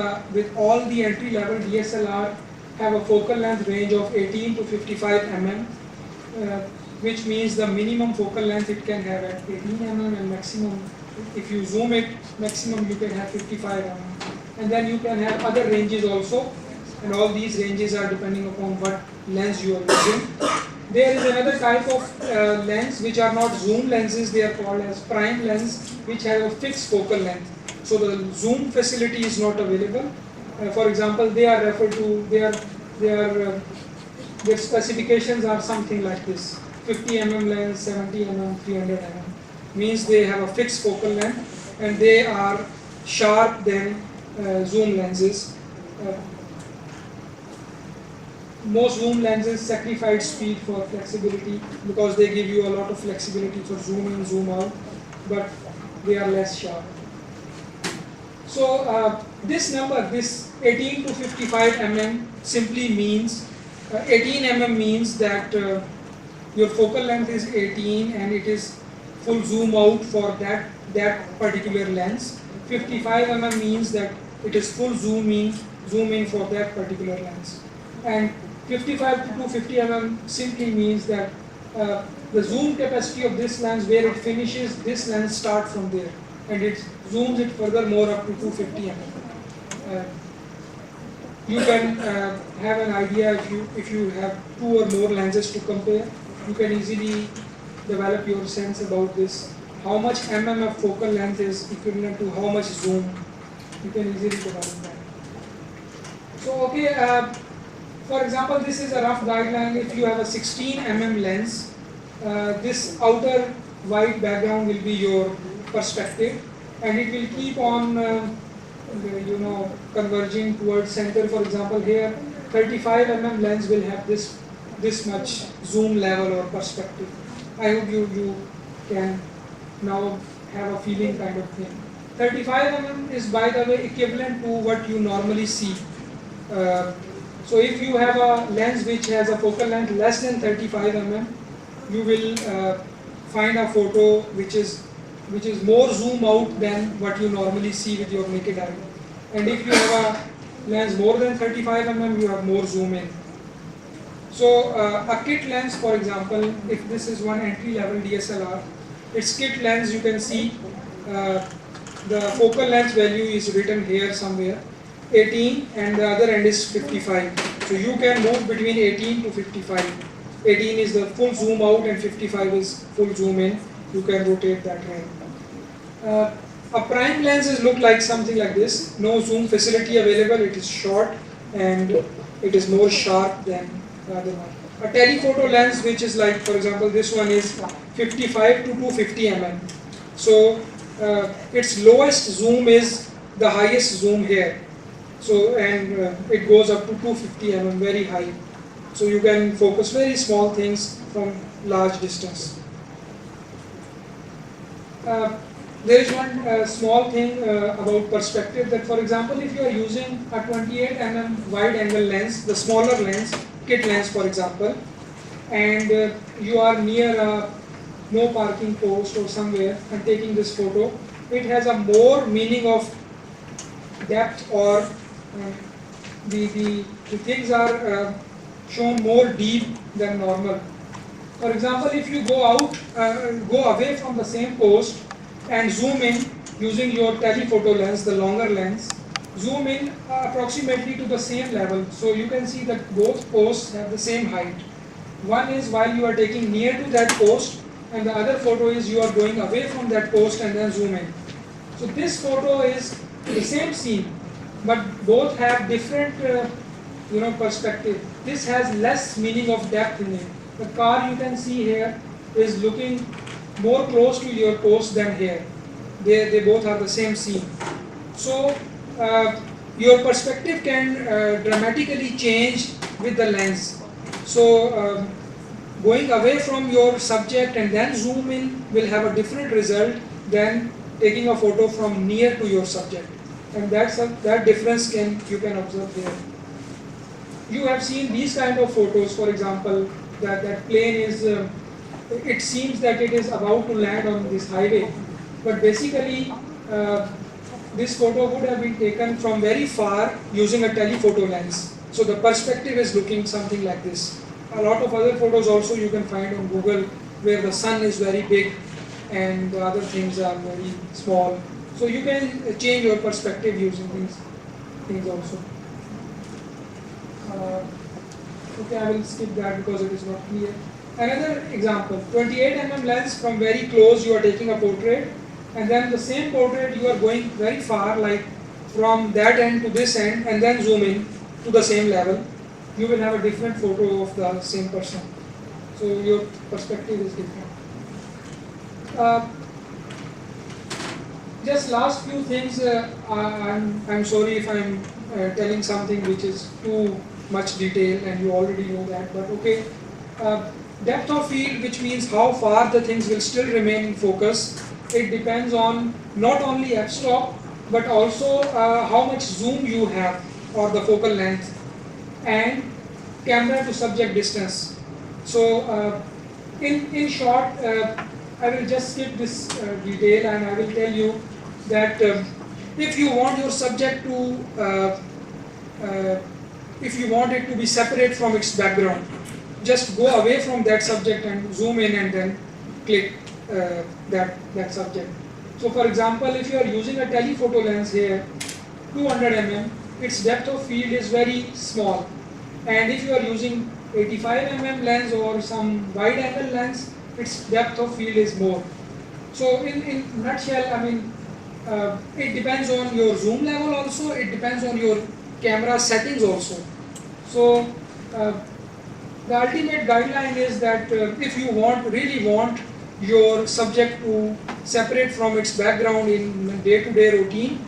all the entry level DSLR, have a focal length range of 18 to 55 mm, which means the minimum focal length it can have at 18 mm, and maximum, if you zoom it, maximum you can have 55 mm. And then you can have other ranges also, and all these ranges are depending upon what lens you are using. There is another type of lens which are not zoom lenses, they are called as prime lens, which have a fixed focal length. So the zoom facility is not available. For example, they are referred to, their specifications are something like this: 50 mm lens, 70 mm, 300 mm. Means they have a fixed focal length, and they are sharp than zoom lenses. most zoom lenses sacrifice speed for flexibility because they give you a lot of flexibility for zoom in, zoom out, but they are less sharp. So this number, this 18 to 55 mm simply means, 18 mm means that your focal length is 18 and it is full zoom out for that particular lens. 55 mm means that it is full zoom in for that particular lens. And 55 to 250 mm simply means that the zoom capacity of this lens, where it finishes, this lens start from there and it zooms it further more up to 250 mm. You can have an idea if you have two or more lenses to compare. You can easily develop your sense about this. How much mm of focal length is equivalent to how much zoom? You can easily develop that. So okay, for example, this is a rough guideline. If you have a 16 mm lens, this outer white background will be your perspective, and it will keep on converging towards center. For example, here 35 mm lens will have this much zoom level or perspective. I hope you can now have a feeling kind of thing. 35 mm is, by the way, equivalent to what you normally see. So if you have a lens which has a focal length less than 35 mm, you will find a photo which is more zoom out than what you normally see with your naked eye. And if you have a lens more than 35 mm, you have more zoom in. So a kit lens, for example, if this is one entry level DSLR, its kit lens, you can see the focal length value is written here somewhere, 18, and the other end is 55. So you can move between 18 to 55. 18 is the full zoom out and 55 is full zoom in. You can rotate that way. A prime lens look like something like this. No zoom facility available. It is short and it is more sharp than the other one. A telephoto lens, which is like, for example, this one is 55 to 250 mm. So its lowest zoom is the highest zoom here. So and it goes up to 250 mm, very high. So you can focus very small things from large distance. There is one small thing about perspective, that for example, if you are using a 28 mm wide angle lens, the smaller lens, kit lens for example, and you are near a no parking post or somewhere and taking this photo, it has a more meaning of depth, or the things are shown more deep than normal. For example, if you go away from the same post and zoom in using your telephoto lens, the longer lens, zoom in approximately to the same level. So you can see that both posts have the same height. One is while you are taking near to that post, and the other photo is you are going away from that post and then zoom in. So this photo is the same scene, but both have different perspective. This has less meaning of depth in it. The car you can see here is looking more close to your post than here. They both are the same scene. So your perspective can dramatically change with the lens. So going away from your subject and then zoom in will have a different result than taking a photo from near to your subject. And that difference you can observe here. You have seen these kind of photos, for example, that plane is, it seems that it is about to land on this highway, but basically this photo would have been taken from very far using a telephoto lens. So the perspective is looking something like this. A lot of other photos also you can find on Google where the sun is very big and the other things are very small. So you can change your perspective using these things also. Okay, I will skip that because it is not clear. Another example, 28 mm lens, from very close you are taking a portrait, and then the same portrait you are going very far, like from that end to this end, and then zoom in to the same level. You will have a different photo of the same person. So your perspective is different. Just last few things. I'm sorry if I'm telling something which is too much detail, and you already know that, but okay. Depth of field, which means how far the things will still remain in focus, it depends on not only f-stop but also how much zoom you have, or the focal length, and camera to subject distance. So in short, I will just skip this detail, and I will tell you that if you want your subject to if you want it to be separate from its background, just go away from that subject and zoom in, and then click that subject. So for example, if you are using a telephoto lens here, 200 mm, its depth of field is very small, and if you are using 85 mm lens or some wide angle lens, its depth of field is more. So in nutshell, I mean, it depends on your zoom level also, it depends on your camera settings also. So the ultimate guideline is that if you really want your subject to separate from its background in day-to-day routine,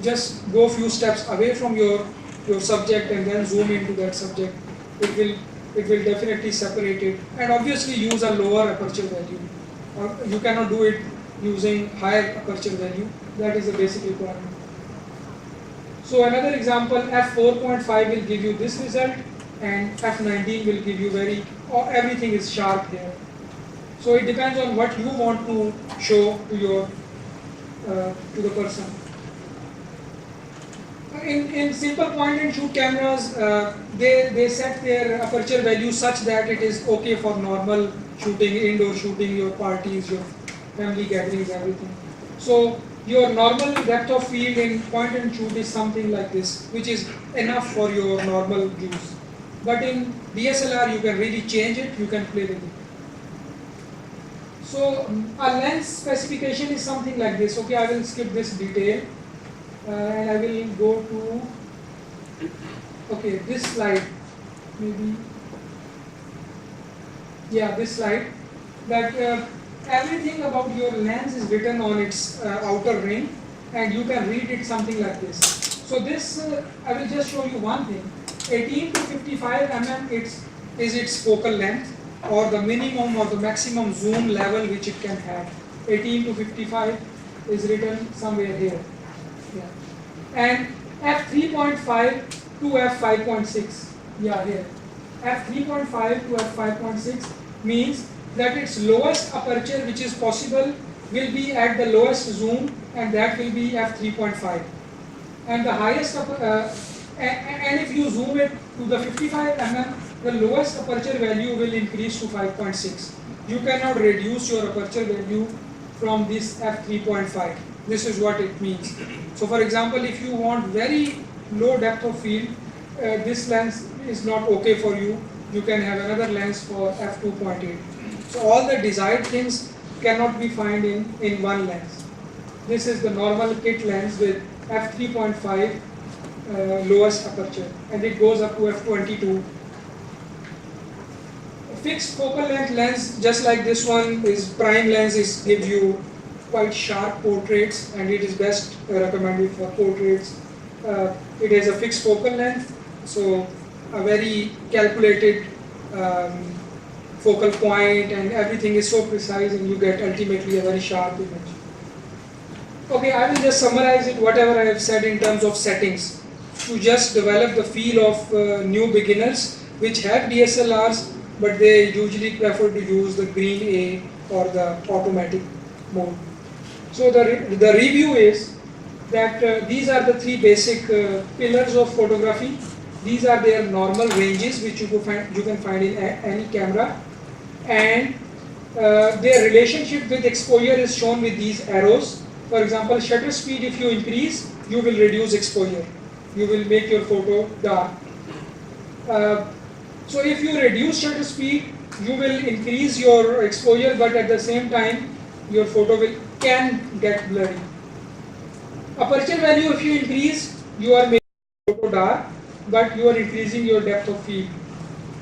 just go a few steps away from your subject and then zoom into that subject. It will definitely separate it, and obviously use a lower aperture value. You cannot do it using higher aperture value. That is the basic requirement. So another example, f4.5 will give you this result, and f19 will give you everything is sharp here. So it depends on what you want to show to your to the person. In simple point and shoot cameras, they set their aperture value such that it is okay for normal shooting, indoor shooting, your parties, your family gatherings, everything. So your normal depth of field in point and shoot is something like this, which is enough for your normal use. But in DSLR, you can really change it, you can play with it. So a lens specification is something like this. Okay, I will skip this detail, and I will go to, okay, this slide, maybe, yeah, this slide, that everything about your lens is written on its outer ring, and you can read it something like this. So this, I will just show you one thing. 18 to 55 mm is its focal length, or the minimum or the maximum zoom level which it can have. 18 to 55 is written somewhere here. Yeah. And f3.5 to f5.6, yeah, here. f3.5 to f5.6 means that its lowest aperture which is possible will be at the lowest zoom, and that will be f3.5. And the highest, and if you zoom it to the 55 mm, the lowest aperture value will increase to 5.6. You cannot reduce your aperture value from this f3.5. This is what it means. So for example, if you want very low depth of field, this lens is not okay for you. You can have another lens for f2.8. So all the desired things cannot be found in one lens. This is the normal kit lens with f3.5 lowest aperture, and it goes up to f22. Fixed focal length lens, just like this one, is prime lens, gives you quite sharp portraits, and it is best recommended for portraits. It has a fixed focal length, so a very calculated focal point, and everything is so precise, and you get ultimately a very sharp image. Okay, I will just summarize it, whatever I have said in terms of settings, to just develop the feel of new beginners which have DSLRs, but they usually prefer to use the green A or the automatic mode. So the review is that these are the three basic pillars of photography. These are their normal ranges which you can find in any camera, and their relationship with exposure is shown with these arrows. For example, shutter speed, if you increase, you will reduce exposure. You will make your photo dark. So if you reduce shutter speed, you will increase your exposure, but at the same time, your photo can get blurry. Aperture value, if you increase, you are making your photo dark, but you are increasing your depth of field.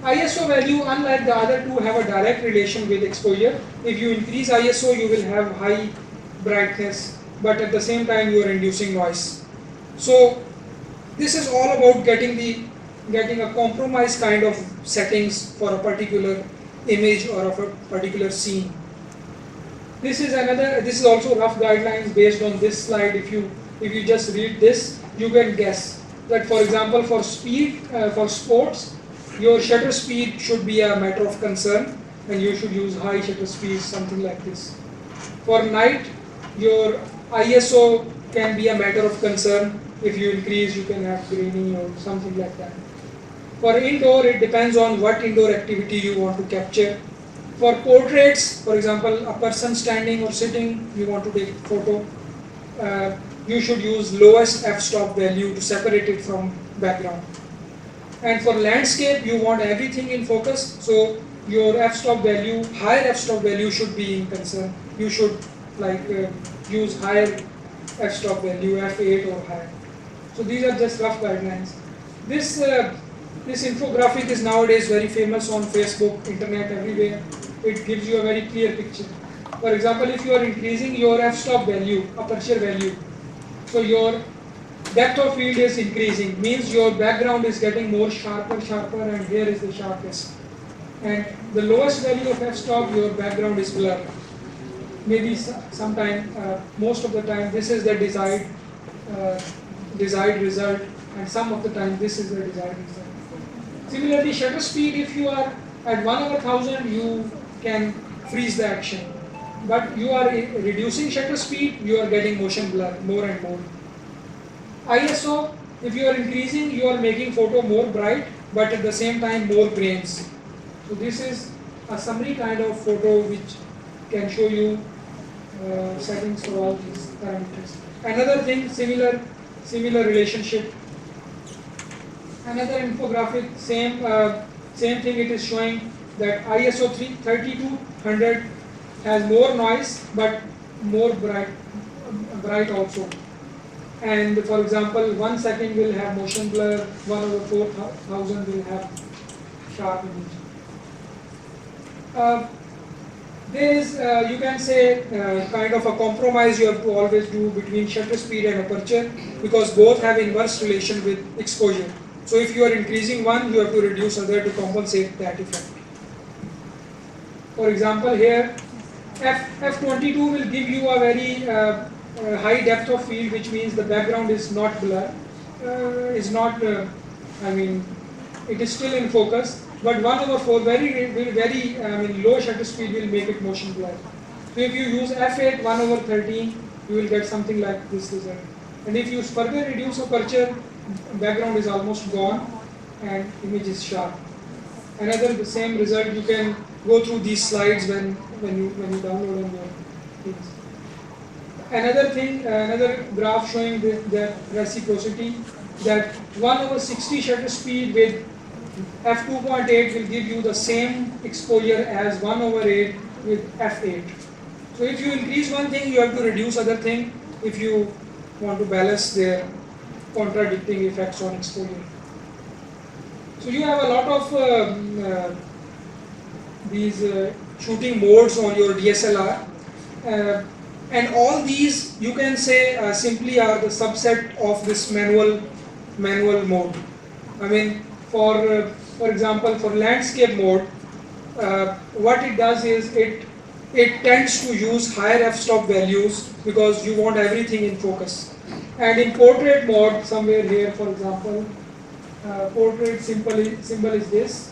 ISO value, unlike the other two, have a direct relation with exposure. If you increase ISO, you will have high brightness, but at the same time, you are inducing noise. So this is all about getting the getting a compromised kind of settings for a particular image or of a particular scene. This is also rough guidelines based on this slide. If you just read this, you can guess that, for example, for speed, for sports, your shutter speed should be a matter of concern, and you should use high shutter speed, something like this. For night, your ISO can be a matter of concern. If you increase, you can have grainy or something like that. For indoor, it depends on what indoor activity you want to capture. For portraits, for example, a person standing or sitting, you want to take a photo, you should use lowest f-stop value to separate it from background. And for landscape, you want everything in focus, so your f-stop value, higher f-stop value should be in concern. You should use higher f-stop value, f8 or higher. So these are just rough guidelines. This infographic is nowadays very famous on Facebook, internet, everywhere. It gives you a very clear picture. For example, if you are increasing your f-stop value, aperture value, so your depth of field is increasing, means your background is getting more sharper, and here is the sharpest. And the lowest value of f-stop, your background is blurred. Maybe sometime, most of the time, this is the desired result, and some of the time this is the desired result. Similarly, shutter speed, if you are at 1/1000, you can freeze the action. But you are reducing shutter speed, you are getting motion blur more and more. ISO, if you are increasing, you are making photo more bright, but at the same time more grains. So this is a summary kind of photo which can show you settings for all these parameters. Another thing, similar relationship. Another infographic, same thing. It is showing that ISO 3200 has more noise but more bright also. And for example, 1 second will have motion blur, 1/4000 will have sharp image. There is, you can say, kind of a compromise you have to always do between shutter speed and aperture, because both have inverse relation with exposure. So if you are increasing one, you have to reduce other to compensate that effect. For example, here f22 will give you a very high depth of field, which means the background is not blur, it is still in focus, but 1/4 very low shutter speed will make it motion blur. So if you use f8 1/13, you will get something like this result. And if you further reduce aperture, background is almost gone and image is sharp. The same result, you can go through these slides when you download on your things. Another graph showing the reciprocity, that 1/60 shutter speed with f2.8 will give you the same exposure as 1/8 with f8. So if you increase one thing, you have to reduce other thing if you want to balance their contradicting effects on exposure. So you have a lot of these shooting modes on your DSLR, and all these, you can say, simply are the subset of this manual mode. I mean, for example, for landscape mode, what it does is it tends to use higher f-stop values because you want everything in focus. And in portrait mode, somewhere here, for example, portrait symbol is this.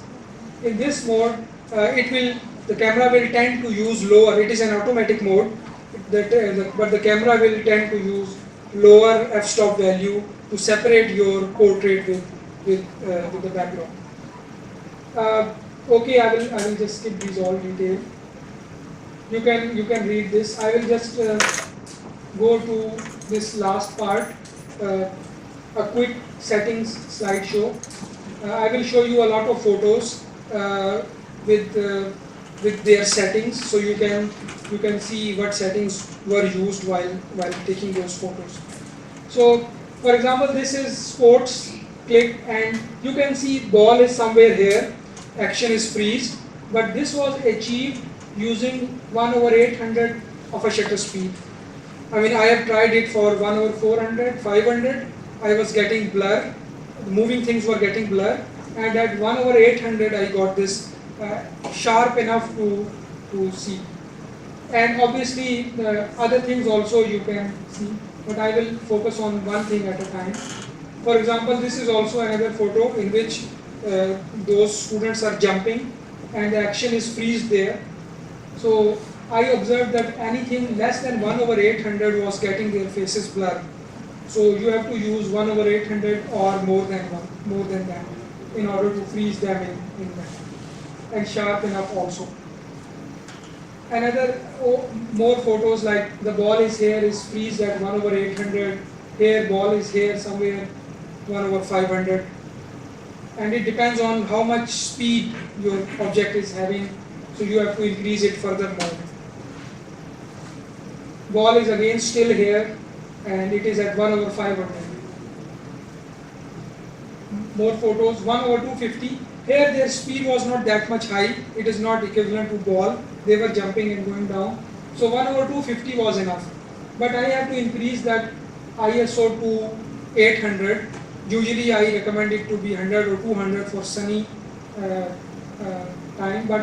In this mode, the camera will tend to use lower. It is an automatic mode, but the camera will tend to use lower f-stop value to separate your portrait with the background. Okay, I will just skip these all detail. You can read this. I will just go to this last part, a quick settings slideshow. I will show you a lot of photos with their settings, so you can see what settings were used while taking those photos. So, for example, this is sports, click, and you can see ball is somewhere here, action is freeze, but this was achieved using 1/800 of a shutter speed. I mean, I have tried it for 1/400, 500, I was getting blur, moving things were getting blurred, and at 1/800 I got this sharp enough to see. And obviously other things also you can see, but I will focus on one thing at a time. For example, this is also another photo in which those students are jumping and the action is freeze there. So I observed that anything less than 1/800 was getting their faces blurred. So you have to use 1/800 or more than that in order to freeze them in that. And sharp enough also. Another more photos like the ball is here is freezed at 1/800. Here ball is here somewhere 1/500. And it depends on how much speed your object is having, so you have to increase it furthermore. Ball is again still here and it is at 1/500. More photos, 1/250. Here their speed was not that much high, it is not equivalent to ball, they were jumping and going down. So 1/250 was enough. But I have to increase that ISO to 800. Usually I recommend it to be 100 or 200 for sunny time, but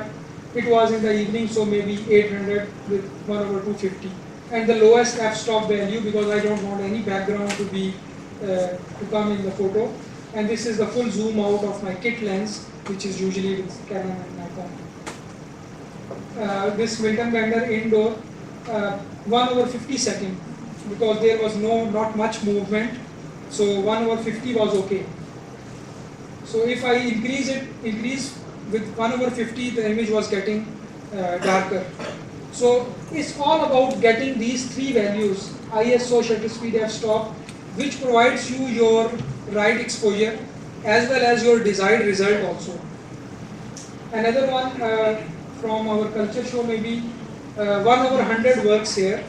it was in the evening, so maybe 800 with 1/250. And the lowest f-stop value, because I don't want any background to be to come in the photo. And this is the full zoom out of my kit lens, which is usually with Canon and Nikon. This Milton Bender indoor, 1/52nd, because there was not much movement, so 1/50 was okay. So if I increase with 1/50, the image was getting darker. So it's all about getting these three values: ISO, shutter speed, f-stop, which provides you your right exposure as well as your desired result also. Another one from our culture show, maybe 1/100 works here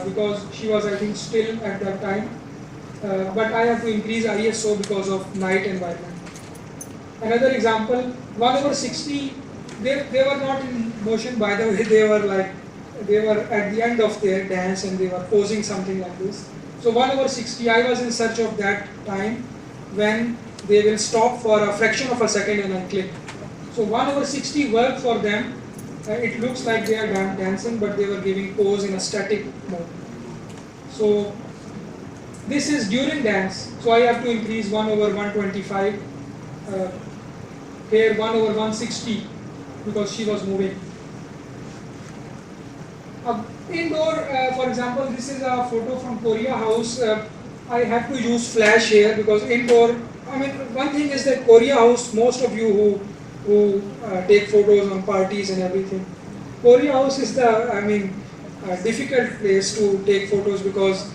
because she was, I think, still at that time. But I have to increase ISO because of night environment. Another example, 1/60. They were not in motion, by the way. They were at the end of their dance and they were posing something like this. So 1/60, I was in search of that time when they will stop for a fraction of a second and then click. So 1/60 worked for them. It looks like they are dancing, but they were giving pose in a static mode. So this is during dance. So I have to increase 1/125. Here 1/160 because she was moving. Indoor, for example, this is a photo from Korea House. I have to use flash here because indoor, I mean, one thing is that Korea House, most of you who take photos on parties and everything, Korea House is difficult place to take photos because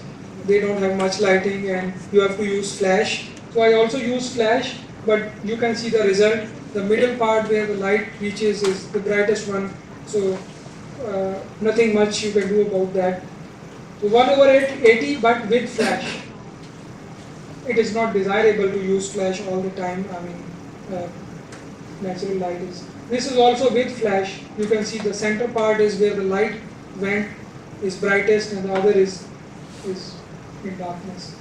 they don't have much lighting and you have to use flash. So I also use flash, but you can see the result. The middle part where the light reaches is the brightest one. So nothing much you can do about that. So 1/80, but with flash. It is not desirable to use flash all the time. I mean, natural light is. This is also with flash. You can see the center part is where the light went is brightest and the other is in darkness.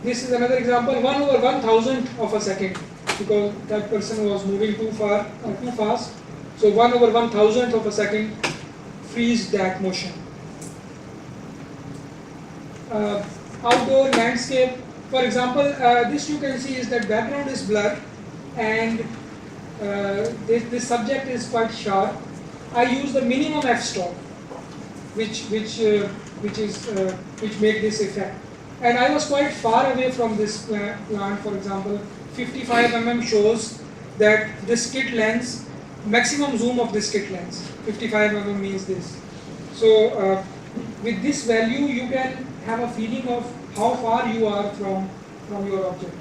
This is another example, 1/1000th of a second, because that person was moving too fast. So 1/1000th of a second freeze that motion. Outdoor landscape, for example, this you can see is that background is blurred and this subject is quite sharp. I use the minimum f-stop, which make this effect. And I was quite far away from this plant. For example, 55 mm shows that this kit lens, maximum zoom of this kit lens, 55 mm means this. So with this value, you can have a feeling of how far you are from your object.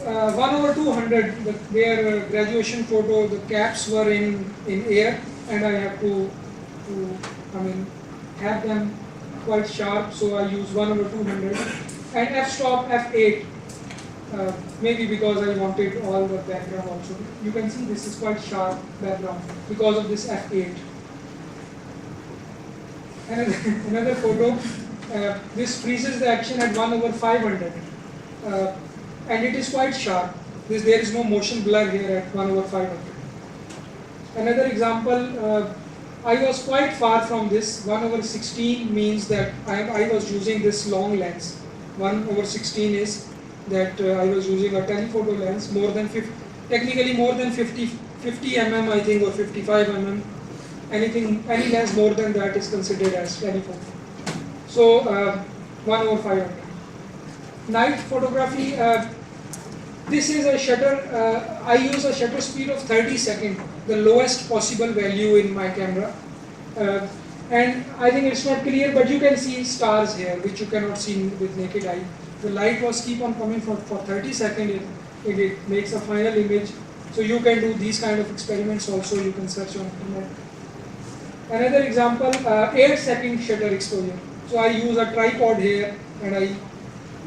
1/200, their graduation photo, the caps were in air, and I have to have them quite sharp, so I use 1/200. And f-stop, f8, maybe because I wanted all the background also. You can see this is quite sharp background because of this f8. And another photo, this freezes the action at 1/500. and it is quite sharp. There is no motion blur here at 1/500. Another example, I was quite far from this. 1/16 means that I was using this long lens. 1/16 is that I was using a telephoto lens more than 50, technically more than 50 mm I think, or 55 mm. Any lens more than that is considered as telephoto. So 1/500. Night photography. This is a shutter. I use a shutter speed of 30 seconds, the lowest possible value in my camera. And I think it's not clear, but you can see stars here, which you cannot see with naked eye. The light was keep on coming for 30 seconds. It makes a final image. So you can do these kind of experiments also. You can search on internet. Another example, 8-second shutter exposure. So I use a tripod here, and I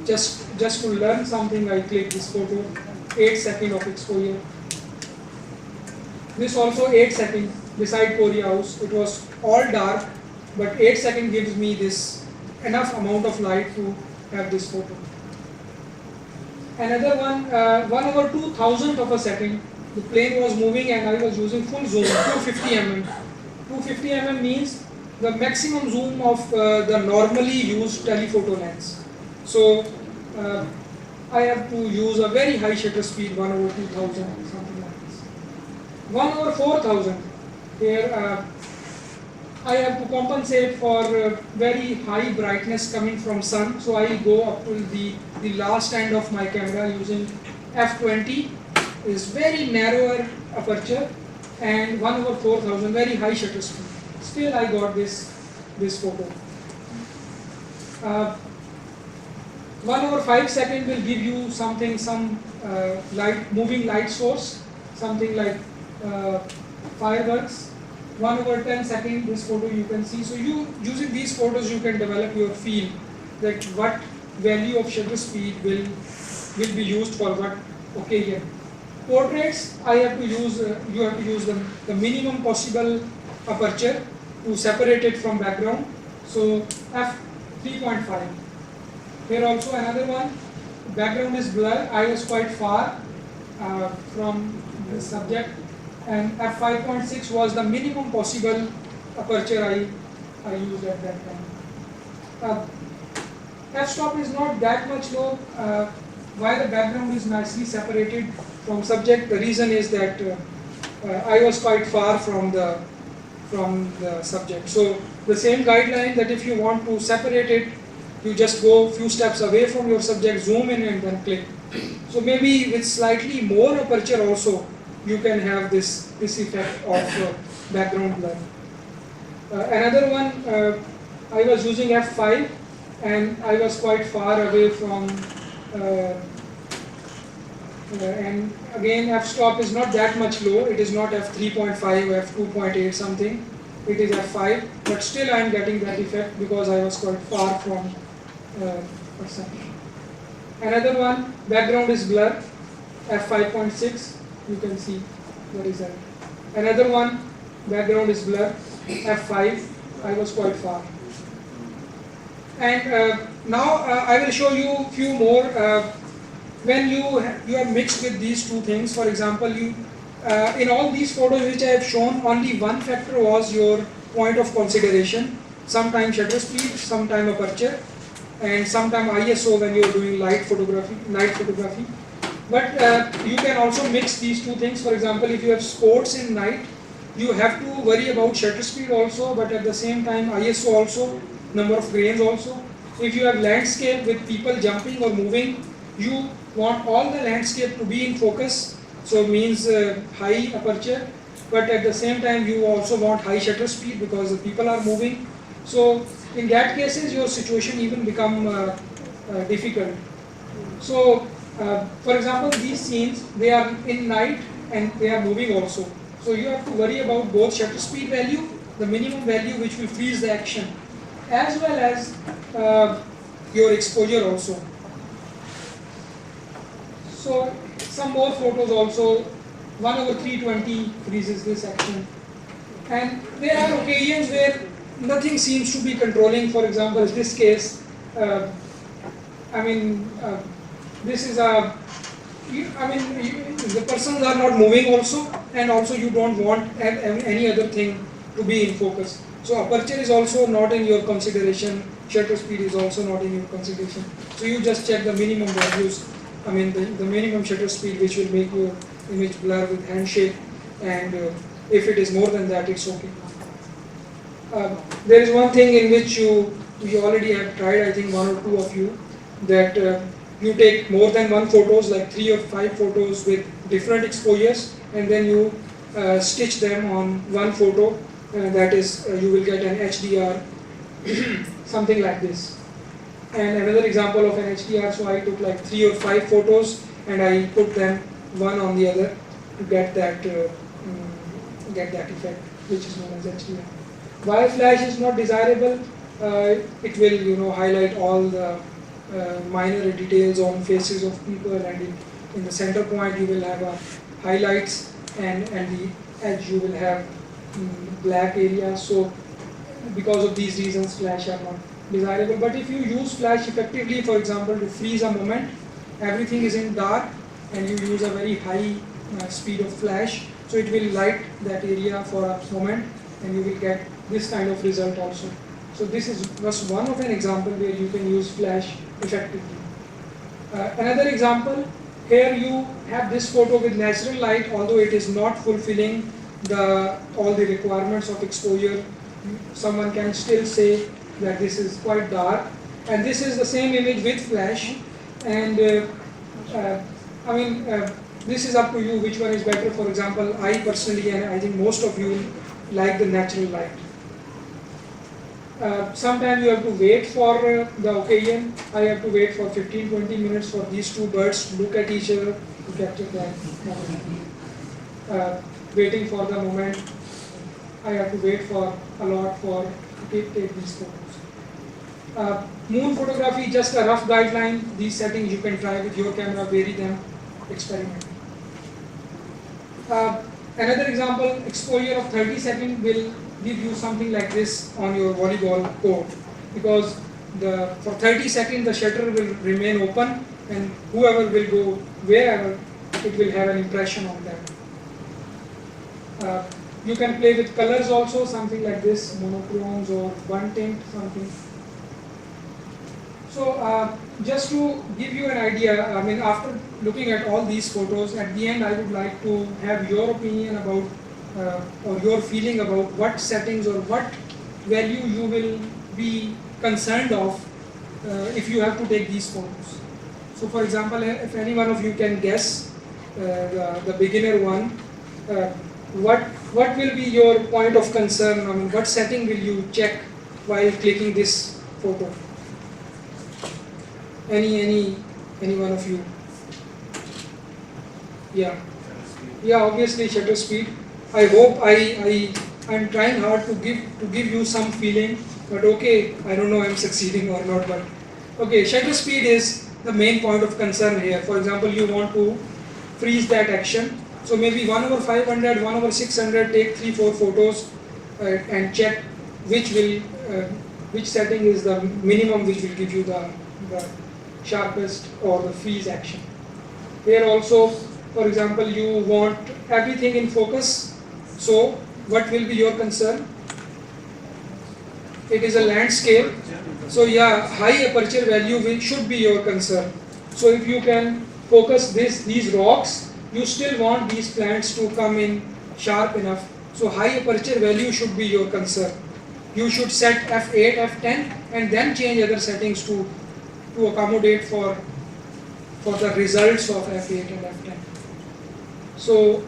just to learn something, I click this photo. 8 seconds of exposure. This also 8 seconds beside Korea House. It was all dark, but 8 seconds gives me this enough amount of light to have this photo. Another one, 1/2000 of a second. The plane was moving and I was using full zoom, 250 mm. 250 mm means the maximum zoom of the normally used telephoto lens. So I have to use a very high shutter speed, 1/2000, something like this. 1/4000. Here I have to compensate for very high brightness coming from sun. So I go up to the last end of my camera using f20. Is very narrower aperture and 1/4000, very high shutter speed. Still I got this photo. 1/5 second will give you some moving light source, something like fireworks. 1/10 second, this photo you can see. So using these photos you can develop your feel that what value of shutter speed will be used for what occasion. Portraits, I have to use you have to use the minimum possible aperture to separate it from background. So f3.5. Here also another one. Background is blur. I was quite far from the subject, and f5.6 was the minimum possible aperture I used at that time. F-stop is not that much low. Why the background is nicely separated from subject? The reason is that I was quite far from the subject. So the same guideline that if you want to separate it, you just go a few steps away from your subject, zoom in and then click. So maybe with slightly more aperture also, you can have this effect of background blur. Another one, I was using f5 and I was quite far away from and again f-stop is not that much low. It is not f3.5 or f2.8 something. It is f5, but still I am getting that effect because I was quite far from person. Another one, background is blur, f5.6. You can see the result. Another one, background is blur, f5. I was quite far. And now I will show you a few more. When you have mixed with these two things, for example, in all these photos which I have shown, only one factor was your point of consideration. Sometime shutter speed, sometime aperture, and sometime ISO when you are doing night photography. But you can also mix these two things. For example, if you have sports in night, you have to worry about shutter speed also, but at the same time ISO also, number of grains also. If you have landscape with people jumping or moving, you want all the landscape to be in focus, so it means high aperture, but at the same time you also want high shutter speed because the people are moving. So in that cases your situation even become difficult. So for example, these scenes, they are in night and they are moving also. So you have to worry about both shutter speed value, the minimum value which will freeze the action, as well as your exposure also. So some more photos also, 1/320 freezes this action. And there are occasions where nothing seems to be controlling. For example, in this case, this is a, the persons are not moving also, and also you don't want any other thing to be in focus. So aperture is also not in your consideration, shutter speed is also not in your consideration. So you just check the minimum values, the minimum shutter speed which will make your image blur with handshake, and if it is more than that, it's okay. There is one thing in which you already have tried, I think one or two of you, that you take more than one photos, like 3 or 5 photos with different exposures, and then you stitch them on one photo, that is, you will get an HDR, something like this. And another example of an HDR, so I took like 3 or 5 photos and I put them one on the other to get that effect, which is known as HDR. Why flash is not desirable? It will, highlight all the minor details on faces of people, and in the center point you will have highlights, and the edge you will have black area. So because of these reasons, flash are not desirable. But if you use flash effectively, for example, to freeze a moment, everything is in dark, and you use a very high speed of flash, so it will light that area for a moment, and you will get this kind of result also. So this is just one of an example where you can use flash effectively. Another example, here you have this photo with natural light, although it is not fulfilling all the requirements of exposure. Someone can still say that this is quite dark, and this is the same image with flash, and this is up to you which one is better. For example, I personally, and I think most of you, like the natural light. Sometimes you have to wait for the occasion. I have to wait for 15-20 minutes for these two birds to look at each other to capture that moment. Waiting for the moment, I have to wait for a lot to take these photos. Moon photography, just a rough guideline. These settings you can try with your camera, vary them, experiment. Another example, exposure of 30 seconds will give you something like this on your volleyball court, because for 30 seconds the shutter will remain open, and whoever will go wherever, it will have an impression on them. You can play with colors also, something like this, monochromes or one tint, something. So just to give you an idea, after looking at all these photos, at the end I would like to have your opinion about or your feeling about what settings or what value you will be concerned of if you have to take these photos. So for example, if any one of you can guess the beginner one, what will be your point of concern? What setting will you check while clicking this photo? Any one of you? Yeah, obviously shutter speed. I hope I'm trying hard to give you some feeling, but okay, I don't know I'm succeeding or not, but okay, shutter speed is the main point of concern here. For example, you want to freeze that action, so maybe 1/500, 1/600, take 3-4 photos and check which setting is the minimum which will give you the sharpest or the freeze action. Here also, for example, you want everything in focus. So, what will be your concern? It is a landscape. So, yeah, high aperture value should be your concern. So, if you can focus these rocks, you still want these plants to come in sharp enough. So, high aperture value should be your concern. You should set f8, f10, and then change other settings to accommodate for the results of f8 and f10. So,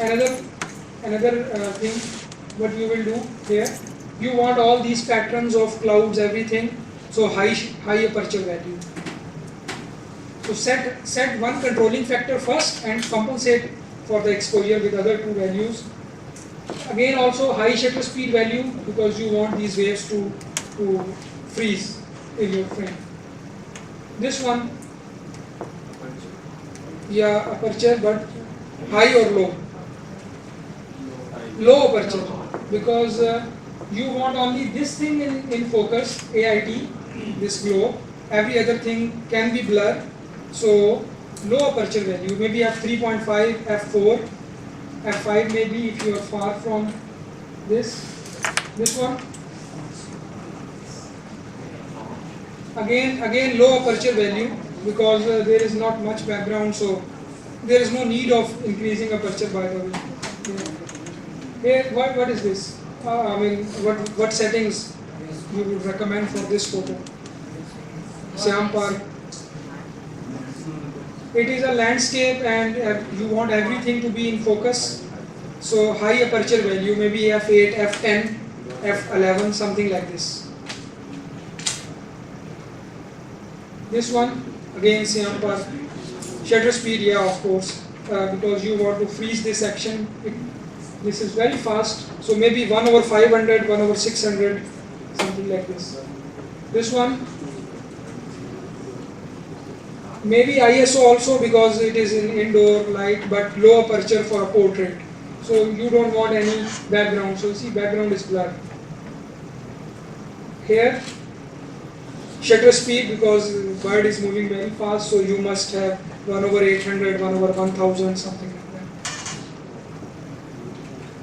another thing, what you will do here, you want all these patterns of clouds, everything, so high aperture value. So set one controlling factor first and compensate for the exposure with other two values. Again, also high shutter speed value, because you want these waves to freeze in your frame. This one, yeah, aperture, but high or low? Low aperture, because you want only this thing in focus, AIT, this globe. Every other thing can be blurred. So low aperture value, maybe f3.5, f4, f5 maybe if you are far from this one. Again low aperture value because there is not much background, so there is no need of increasing aperture, by the way. Here, what is this? I mean, what settings you would recommend for this photo? Siam Park. It is a landscape and you want everything to be in focus. So high aperture value, maybe f8, f10, f11, something like this. This one, again Siam Park. Shutter speed, yeah, of course, because you want to freeze this action. This is very fast, so maybe 1/500, 1/600, something like this. This one, maybe ISO also because it is in indoor light, but low aperture for a portrait. So you don't want any background. So see, background is blurred. Here, shutter speed because bird is moving very fast, so you must have 1/800, 1/1000, something like that.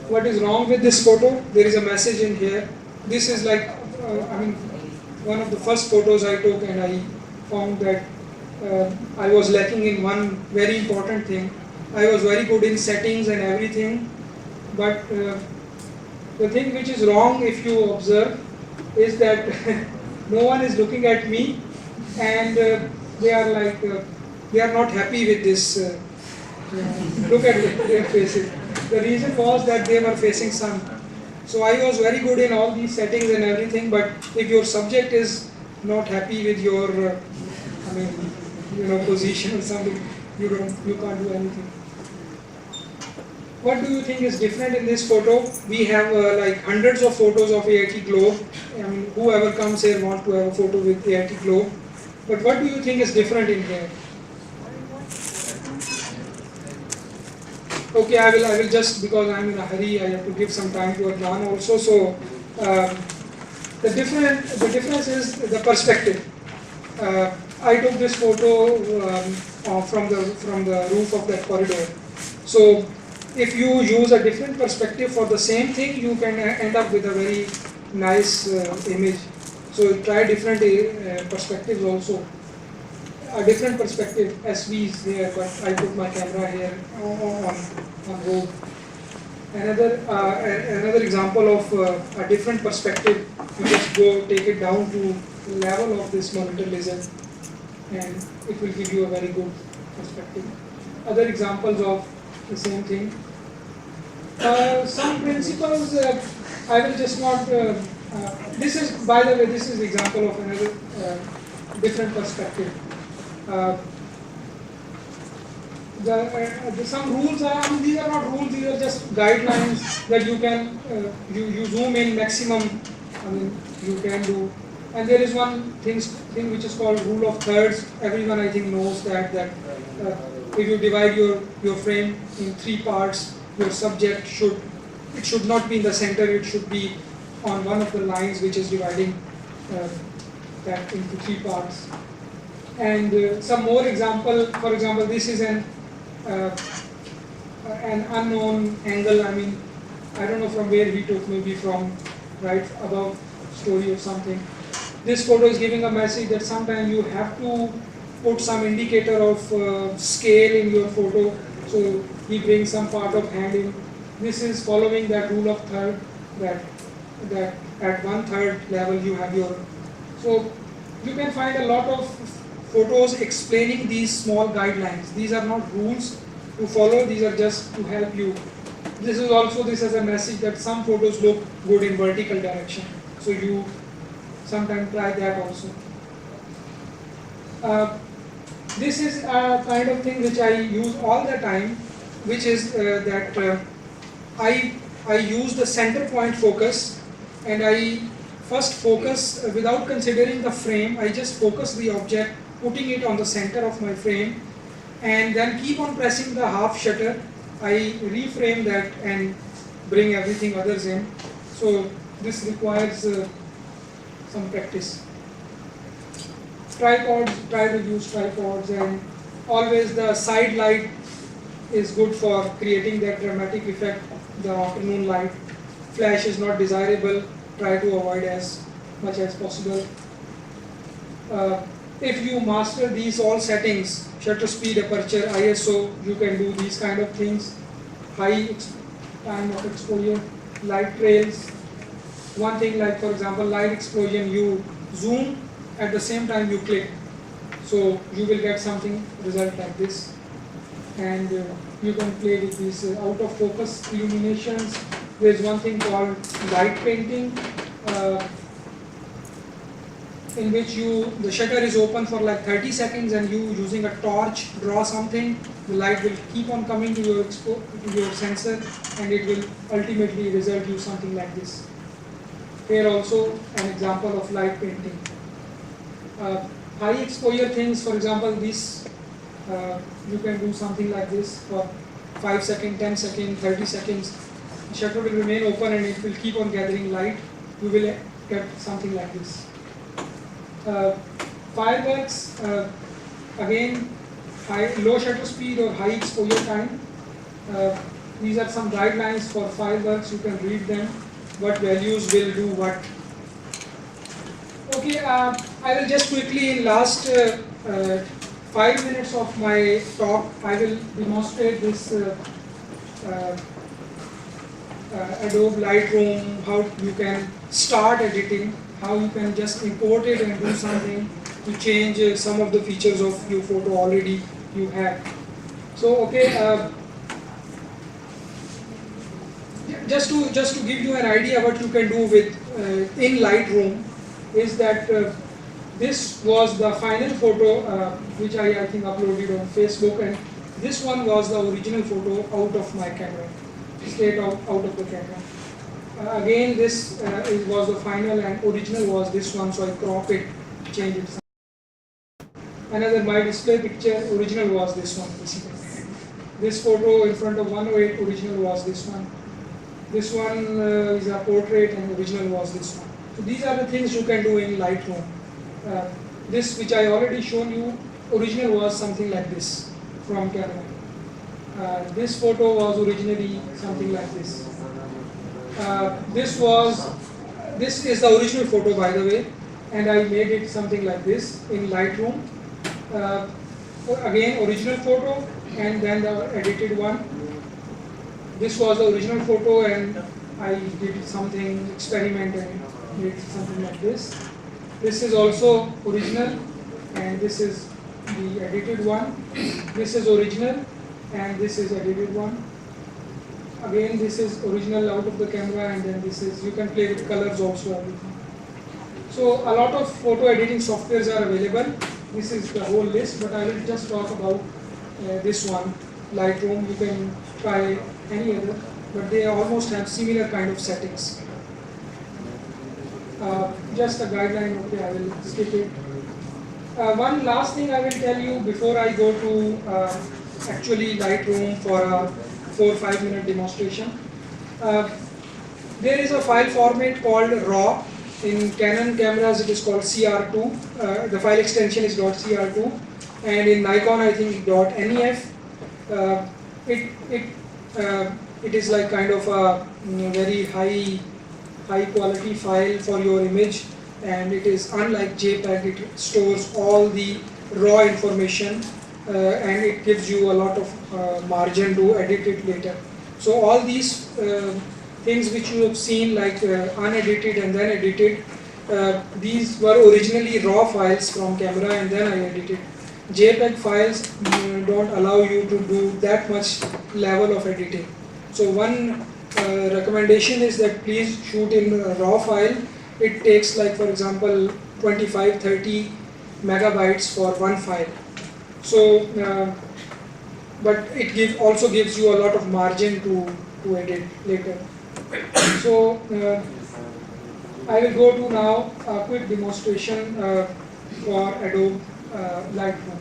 What is wrong with this photo? There is a message in here. This is like, one of the first photos I took, and I found that I was lacking in one very important thing. I was very good in settings and everything, but the thing which is wrong, if you observe, is that no one is looking at me, and they are like, they are not happy with this. Look at their faces. The reason was that they were facing sun. So I was very good in all these settings and everything, but if your subject is not happy with your, position or something, you can't do anything. What do you think is different in this photo? We have like hundreds of photos of AIT Globe. Whoever comes here wants to have a photo with AIT Globe. But what do you think is different in here? Okay, I will just, because I'm in a hurry, I have to give some time to Adnan also. So the difference is the perspective. I took this photo from the roof of that corridor. So if you use a different perspective for the same thing, you can end up with a very nice image. So try different perspectives also. A different perspective, SV is there, but I put my camera here on road. Another example of a different perspective, you just go take it down to the level of this monitor laser, and it will give you a very good perspective. Other examples of the same thing. Some principles, I will just not, this is, by the way, this is example of another different perspective. Some rules are, these are not rules, these are just guidelines that you can, you zoom in maximum, you can do. And there is one thing which is called rule of thirds. Everyone I think knows that if you divide your frame in 3 parts, your subject should not be in the center, it should be on one of the lines which is dividing that into 3 parts. And some more example, for example, this is an unknown angle. I don't know from where he took, maybe from right above story or something. This photo is giving a message that sometimes you have to put some indicator of scale in your photo. So he brings some part of hand in. This is following that rule of third, that at 1/3 level you have your. So you can find a lot of photos explaining these small guidelines. These are not rules to follow, these are just to help you. This is a message that some photos look good in vertical direction. So you sometimes try that also. This is a kind of thing which I use all the time, which is that I use the center point focus, and I first focus without considering the frame. I just focus the object, putting it on the center of my frame, and then keep on pressing the half shutter. I reframe that and bring everything others in. So this requires some practice. Tripods, try to use tripods, and Always the side light is good for creating that dramatic effect, the afternoon light. Flash is not desirable, try to avoid as much as possible. If you master these all settings, shutter speed, aperture, ISO, you can do these kind of things. Time of exposure, light trails. One thing like, for example, light explosion, you zoom, at the same time you click. So you will get something result like this. And you can play with these out of focus illuminations. There is one thing called light painting, in which the shutter is open for like 30 seconds and you using a torch draw something, the light will keep on coming to your sensor and it will ultimately result you something like this. Here also an example of light painting. High exposure things, for example, this you can do something like this for 5 seconds, 10 seconds, 30 seconds. The shutter will remain open and it will keep on gathering light. You will get something like this. Fireworks, again, low shutter speed or high exposure time. These are some guidelines for fireworks. You can read them. What values will do what. Okay, I will just quickly in last 5 minutes of my talk, I will demonstrate this Adobe Lightroom, how you can start editing, how you can just import it and do something to change some of the features of your photo already you have. So okay, just to give you an idea what you can do with in Lightroom is that this was the final photo which I think uploaded on Facebook, and this one was the original photo out of my camera, straight out of the camera. Again, this was the final and original was this one, so I crop it, change it. Another my display picture, original was this one basically. This photo in front of 108, original was this one. This one is a portrait and original was this one. So these are the things you can do in Lightroom. This which I already shown you, original was something like this from camera. This photo was originally something like this. This is the original photo by the way, and I made it something like this in Lightroom. Again, original photo and then the edited one. This was the original photo and I did something experiment and made something like this. This is also original and this is the edited one. This is original and this is edited one. Again, this is original out of the camera, and then this is, you can play with colors also, everything. So a lot of photo editing softwares are available. This is the whole list, but I will just talk about this one, Lightroom. You can try any other, but they almost have similar kind of settings. Just a guideline, okay, I will skip it. One last thing I will tell you before I go to actually Lightroom for a 4 or 5 minute demonstration. There is a file format called RAW. In Canon cameras it is called CR2. The file extension is .cr2, and in Nikon I think .nef. It is like kind of a very high quality file for your image, and it is unlike JPEG. It stores all the raw information and it gives you a lot of margin to edit it later. So all these things which you have seen like unedited and then edited, these were originally raw files from camera and then I edited. JPEG files don't allow you to do that much level of editing. So one recommendation is that please shoot in a raw file. It takes like, for example, 25-30 megabytes for one file. So, but it also gives you a lot of margin to edit later. So, I will go to now a quick demonstration for Adobe Lightroom.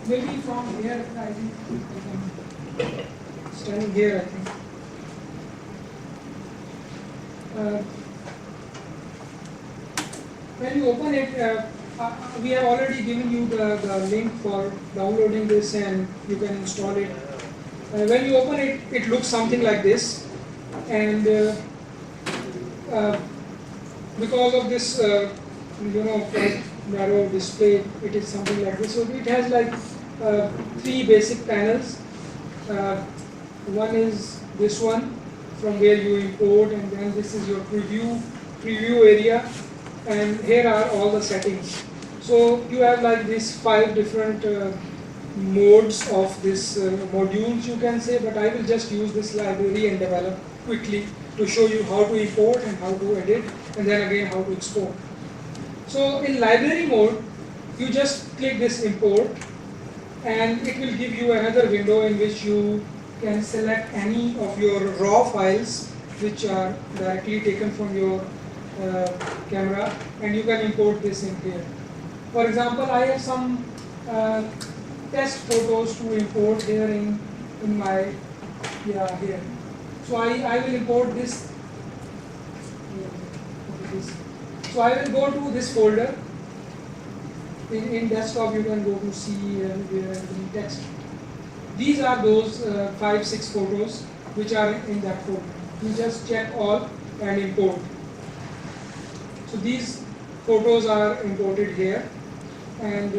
Maybe from here, I think I can stand here, I think. when you open it, we have already given you the link for downloading this and you can install it. When you open it, it looks something like this, and because of this quite narrow display, it is something like this. So it has like three basic panels. One is this one, from where you import, and then this is your preview area, and here are all the settings. So you have like these 5 different modes of this modules, you can say, but I will just use this library and develop quickly to show you how to import and how to edit, and then again how to export. So in library mode, you just click this import, and it will give you another window in which you can select any of your raw files which are directly taken from your camera, and you can import this in here. For example, I have some test photos to import here in my here. So I will import this. So I will go to this folder. In desktop, you can go to C and text. These are those 5-6 photos which are in that folder. You just check all and import. So these photos are imported here, and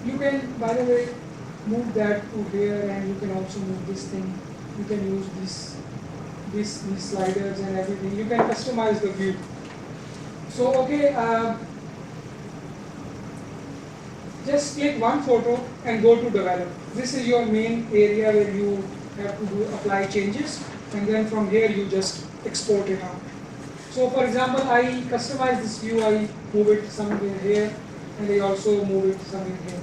you can, by the way, move that to here, and you can also move this thing. You can use these sliders and everything. You can customize the view. So okay, just click one photo and go to develop. This is your main area where you have to apply changes, and then from here you just export it out. So for example, I customize this view, I move it somewhere here, and I also move it somewhere here.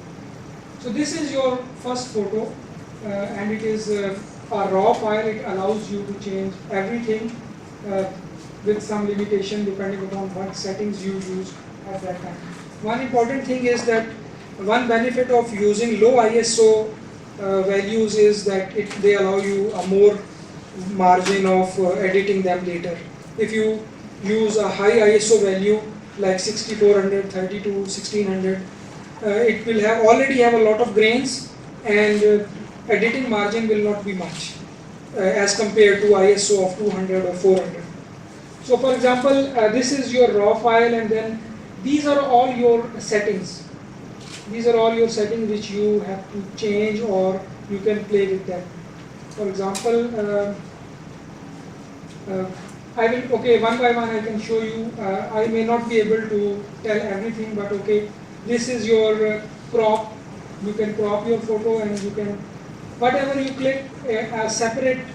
So this is your first photo, and it is a raw file. It allows you to change everything with some limitation depending upon what settings you use at that time. One important thing is that one benefit of using low ISO values is that they allow you a more margin of editing them later. If you use a high ISO value like 6400, 32, 1600, it will already have a lot of grains, and editing margin will not be much as compared to ISO of 200 or 400. So for example, this is your raw file, and then these are all your settings. These are all your settings which you have to change, or you can play with them. For example, I will, okay, one by one I can show you. I may not be able to tell everything, but okay, this is your crop. You can crop your photo, and you can, whatever you click, a separate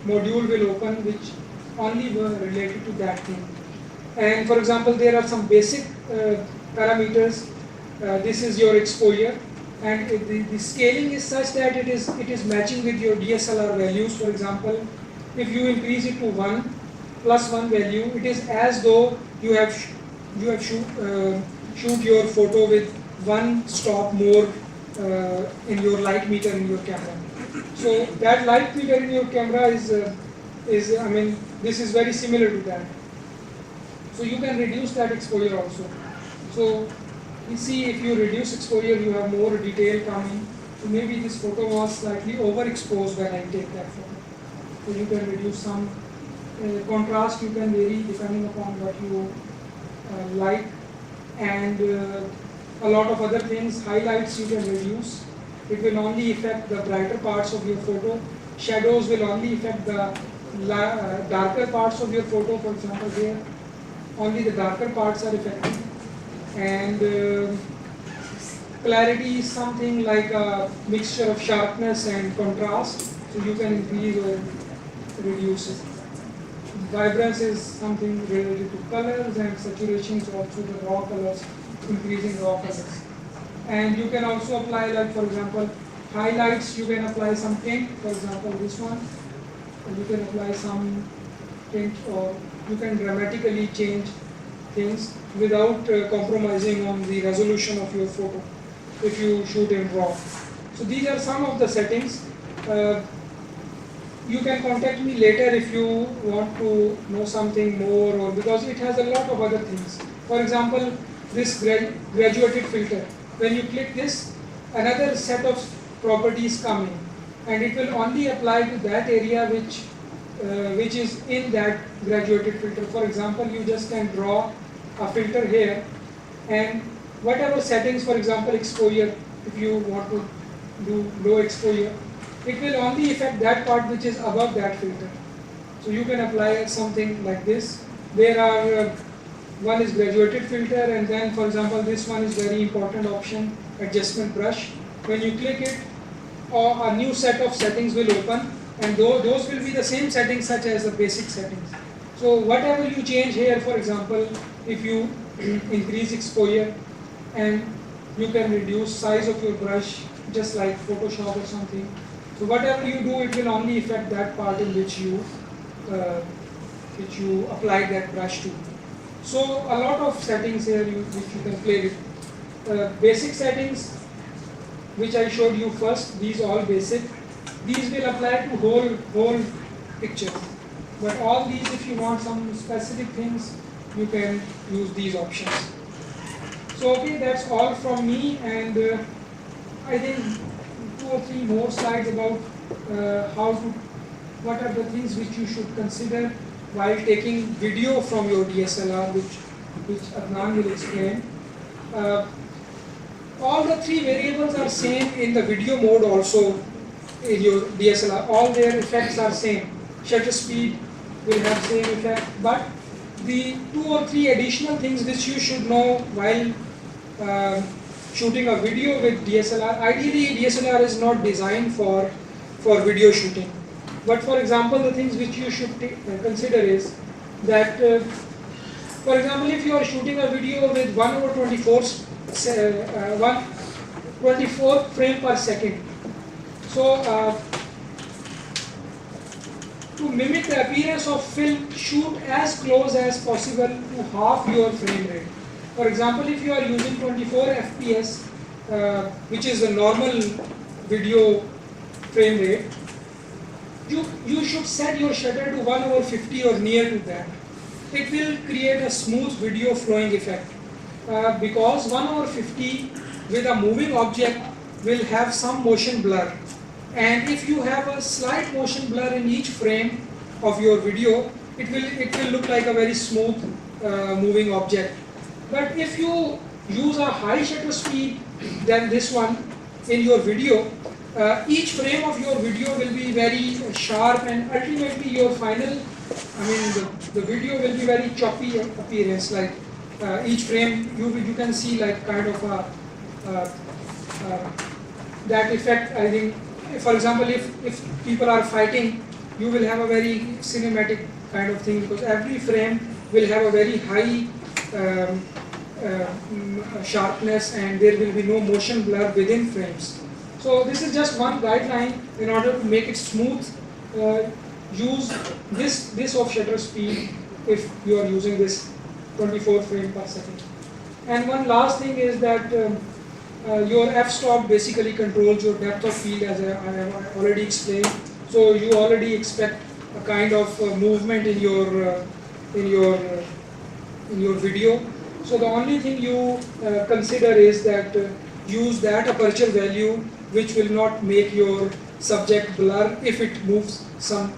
module will open which only were related to that thing. And for example, there are some basic parameters. This is your exposure, and the scaling is such that it is matching with your DSLR values. For example, if you increase it to 1 plus 1 value, it is as though you have shoot your photo with 1 stop more in your light meter in your camera. So that light meter in your camera is I mean, this is very similar to that. So you can reduce that exposure also. So you see, if you reduce exposure, you have more detail coming. So maybe this photo was slightly overexposed when I take that photo. So you can reduce some contrast. You can vary depending upon what you like, and a lot of other things. Highlights you can reduce. It will only affect the brighter parts of your photo. Shadows will only affect the darker parts of your photo. For example, here only the darker parts are affected. And clarity is something like a mixture of sharpness and contrast, so you can increase or reduce it. Vibrance is something related to colors, and saturation is also the raw colors, increasing raw colors. And you can also apply, like for example, highlights. You can apply some tint, for example this one, and you can apply some tint, or you can dramatically change things without compromising on the resolution of your photo if you shoot in RAW. So these are some of the settings. You can contact me later if you want to know something more, or because it has a lot of other things. For example, this graduated filter. When you click this, another set of properties come in, and it will only apply to that area which is in that graduated filter. For example, you just can draw a filter here, and whatever settings, for example, exposure, if you want to do low exposure, it will only affect that part which is above that filter. So you can apply something like this. There are one is graduated filter, and then for example this one is very important option, adjustment brush. When you click it, a new set of settings will open, and those will be the same settings such as the basic settings. So whatever you change here, for example, if you increase exposure, and you can reduce size of your brush just like Photoshop or something. So whatever you do, it will only affect that part in which you apply that brush to. So a lot of settings here which you can play with. Basic settings, which I showed you first, these all basic. These will apply to whole picture. But all these, if you want some specific things, you can use these options. So okay, that's all from me, and I think 2 or 3 more slides about what are the things which you should consider while taking video from your DSLR, which Adnan will explain. All the 3 variables are same in the video mode also in your DSLR. All their effects are same. Shutter speed will have same effect, but the 2 or 3 additional things which you should know while shooting a video with DSLR. Ideally, DSLR is not designed for video shooting. But for example, the things which you should consider is that, for example, if you are shooting a video with 1/24 frame per second, so to mimic the appearance of film, shoot as close as possible to half your frame rate. For example, if you are using 24 FPS, which is a normal video frame rate, you should set your shutter to 1/50 or near to that. It will create a smooth video flowing effect, because 1/50 with a moving object will have some motion blur, and if you have a slight motion blur in each frame of your video, it will look like a very smooth moving object. But if you use a high shutter speed than this one in your video, each frame of your video will be very sharp, and ultimately your final, the video will be very choppy appearance. Like each frame, you can see like kind of that effect. I think, for example, if people are fighting, you will have a very cinematic kind of thing, because every frame will have a very high sharpness, and there will be no motion blur within frames. So this is just one guideline. In order to make it smooth, use this of shutter speed if you are using this 24 frame per second. And one last thing is that your f-stop basically controls your depth of field, as I have already explained. So you already expect a kind of movement in your video. So the only thing you consider is that use that aperture value which will not make your subject blur if it moves some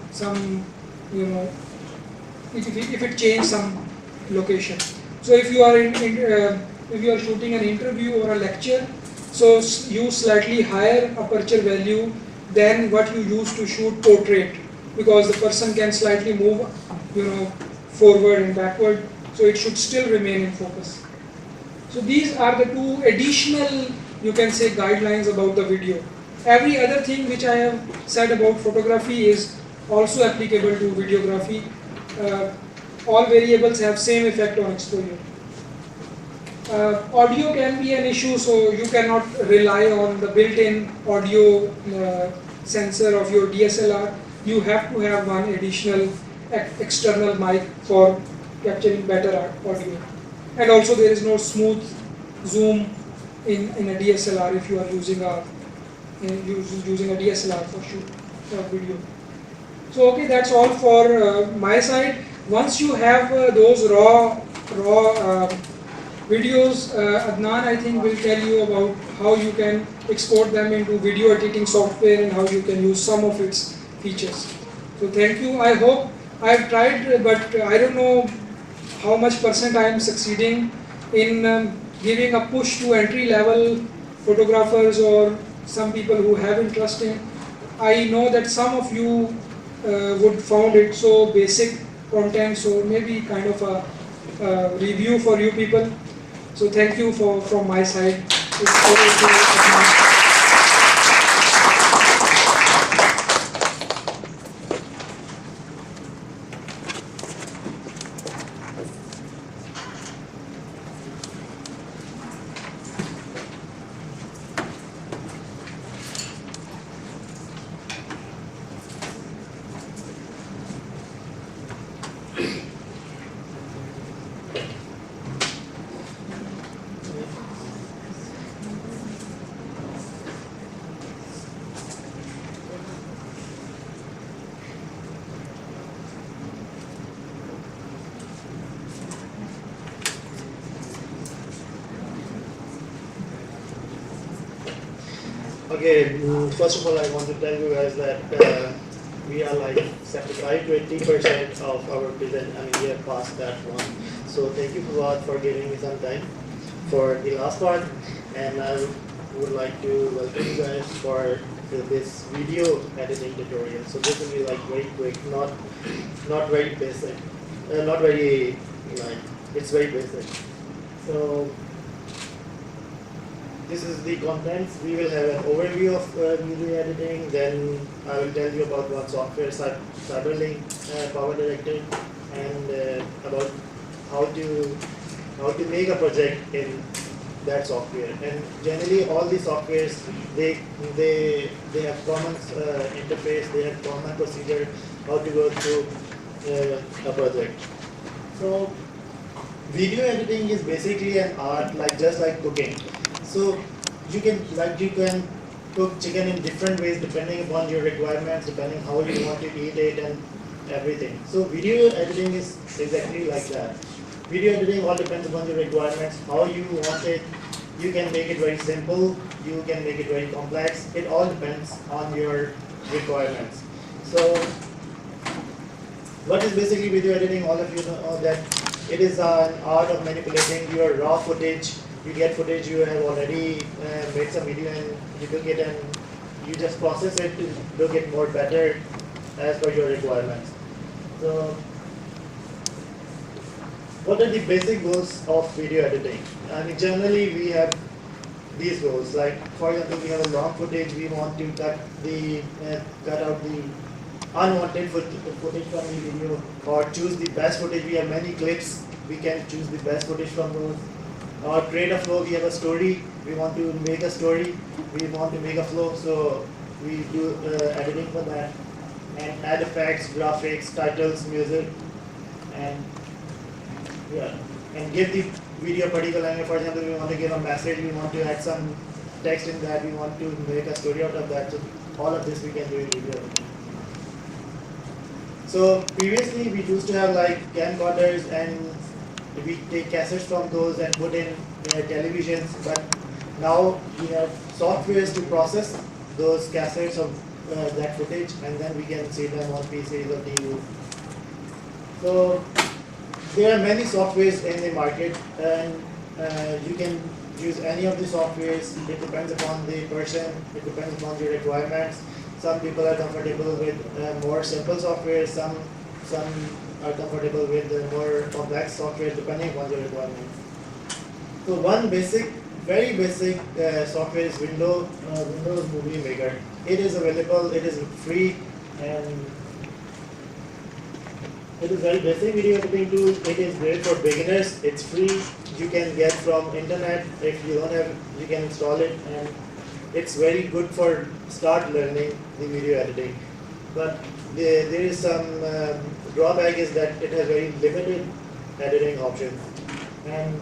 if it changes some location. So if you are if you are shooting an interview or a lecture, so use slightly higher aperture value than what you use to shoot portrait, because the person can slightly move forward and backward, so it should still remain in focus. So these are the 2 additional, you can say, guidelines about the video. Every other thing which I have said about photography is also applicable to videography. All variables have same effect on exposure. Audio can be an issue, so you cannot rely on the built-in audio sensor of your DSLR. You have to have one additional external mic for capturing better audio. And also there is no smooth zoom in a DSLR if you are using a DSLR for shoot for video. So okay, that's all for my side. Once you have those raw Videos, Adnan I think will tell you about how you can export them into video editing software and how you can use some of its features. So thank you. I hope I've tried, but I don't know how much percent I am succeeding in giving a push to entry level photographers or some people who have interest in. I know that some of you would found it so basic content, so maybe kind of a review for you people. So thank you from my side. Okay, first of all, I want to tell you guys that we are like 75 to 80% of our present. I mean, we have passed that one. So thank you, Fawad, for giving me some time for the last part. And I would like to welcome you guys for this video editing tutorial. So this will be like very quick, not very basic, not very like it's very basic. So this is the contents. We will have an overview of video editing. Then I will tell you about what software Cyberlink, Power Director, and about how to make a project in that software. And generally, all the softwares they have common interface. They have common procedure how to go through a project. So video editing is basically an art, like just like cooking. So you can cook chicken in different ways depending upon your requirements, depending how you want to eat it and everything. So video editing is exactly like that. Video editing all depends upon your requirements, how you want it. You can make it very simple, you can make it very complex. It all depends on your requirements. So what is basically video editing? All of you know that it is an art of manipulating your raw footage. You get footage you have already made some video and you took it and you just process it to look it more better as per your requirements. So what are the basic goals of video editing? I mean, generally we have these goals. Like for example, we have a long footage. We want to cut out the unwanted footage from the video, or choose the best footage. We have many clips. We can choose the best footage from those. Or create a flow. We have a story. We want to make a story. We want to make a flow. So we do editing for that, and add effects, graphics, titles, music, and yeah, and give the video a particular language. For example, we want to give a message. We want to add some text in that. We want to make a story out of that. So all of this we can do in video. So previously we used to have like camcorders and we take cassettes from those and put in televisions, but now we have softwares to process those cassettes of that footage, and then we can see them on PCs or TV. So there are many softwares in the market, and you can use any of the softwares. It depends upon the person, it depends upon your requirements. Some people are comfortable with more simple software, some are comfortable with the more complex software depending upon your requirements. So one very basic software is Windows Movie Maker. It is available, it is free, and it is very basic video editing tool. It is great for beginners. It's free. You can get from internet. If you don't have, you can install it, and it's very good for start learning the video editing. But there is some drawback is that it has very limited editing options. And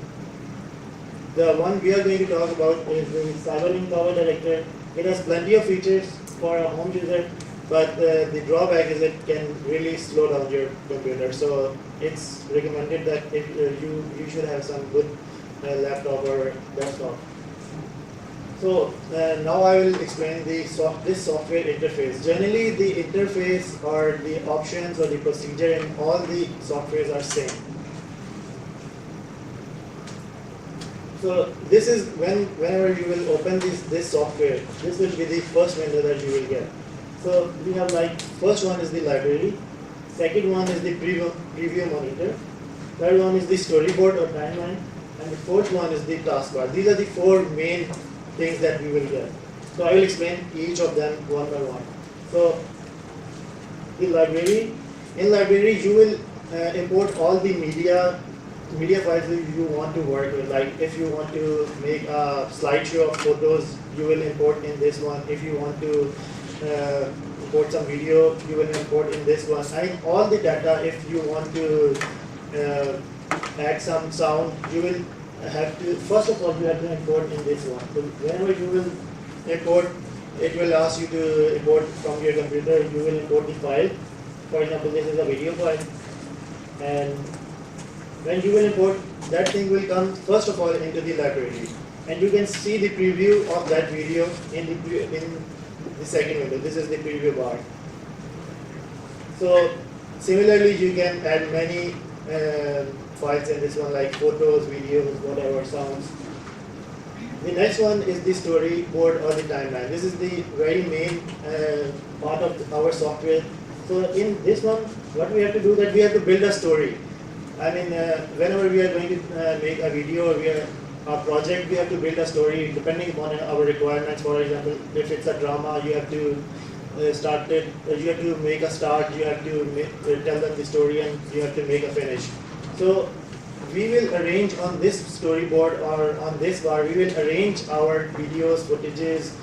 the one we are going to talk about is the Cyberlink Power Director. It has plenty of features for a home user, but the drawback is it can really slow down your computer. So it's recommended that if you should have some good laptop or desktop. So now I will explain this software interface. Generally, the interface or the options or the procedure in all the softwares are same. So this is whenever you will open this software, this will be the first window that you will get. So we have like first one is the library, second one is the preview monitor, third one is the storyboard or timeline, and the fourth one is the taskbar. These are the four main things that we will get. So I will explain each of them one by one. So the library, in library you will import all the media files that you want to work with. Like if you want to make a slideshow of photos, you will import in this one. If you want to import some video, you will import in this one. And all the data, if you want to add some sound, you will have to, first of all, you have to import in this one. So whenever you will import, it will ask you to import from your computer. You will import the file. For example, this is a video file, and when you will import, that thing will come first of all into the library, and you can see the preview of that video in the second window. This is the preview bar. So similarly, you can add many files in this one, like photos, videos, whatever, sounds. The next one is the storyboard or the timeline. This is the very main part of our software. So in this one, what we have to do, that we have to build a story. I mean, whenever we are going to make a video or a project, we have to build a story depending upon our requirements. For example, if it's a drama, you have to start it. You have to make a start. You have to tell them the story, and you have to make a finish. So we will arrange on this storyboard or on this bar. We will arrange our videos, footages,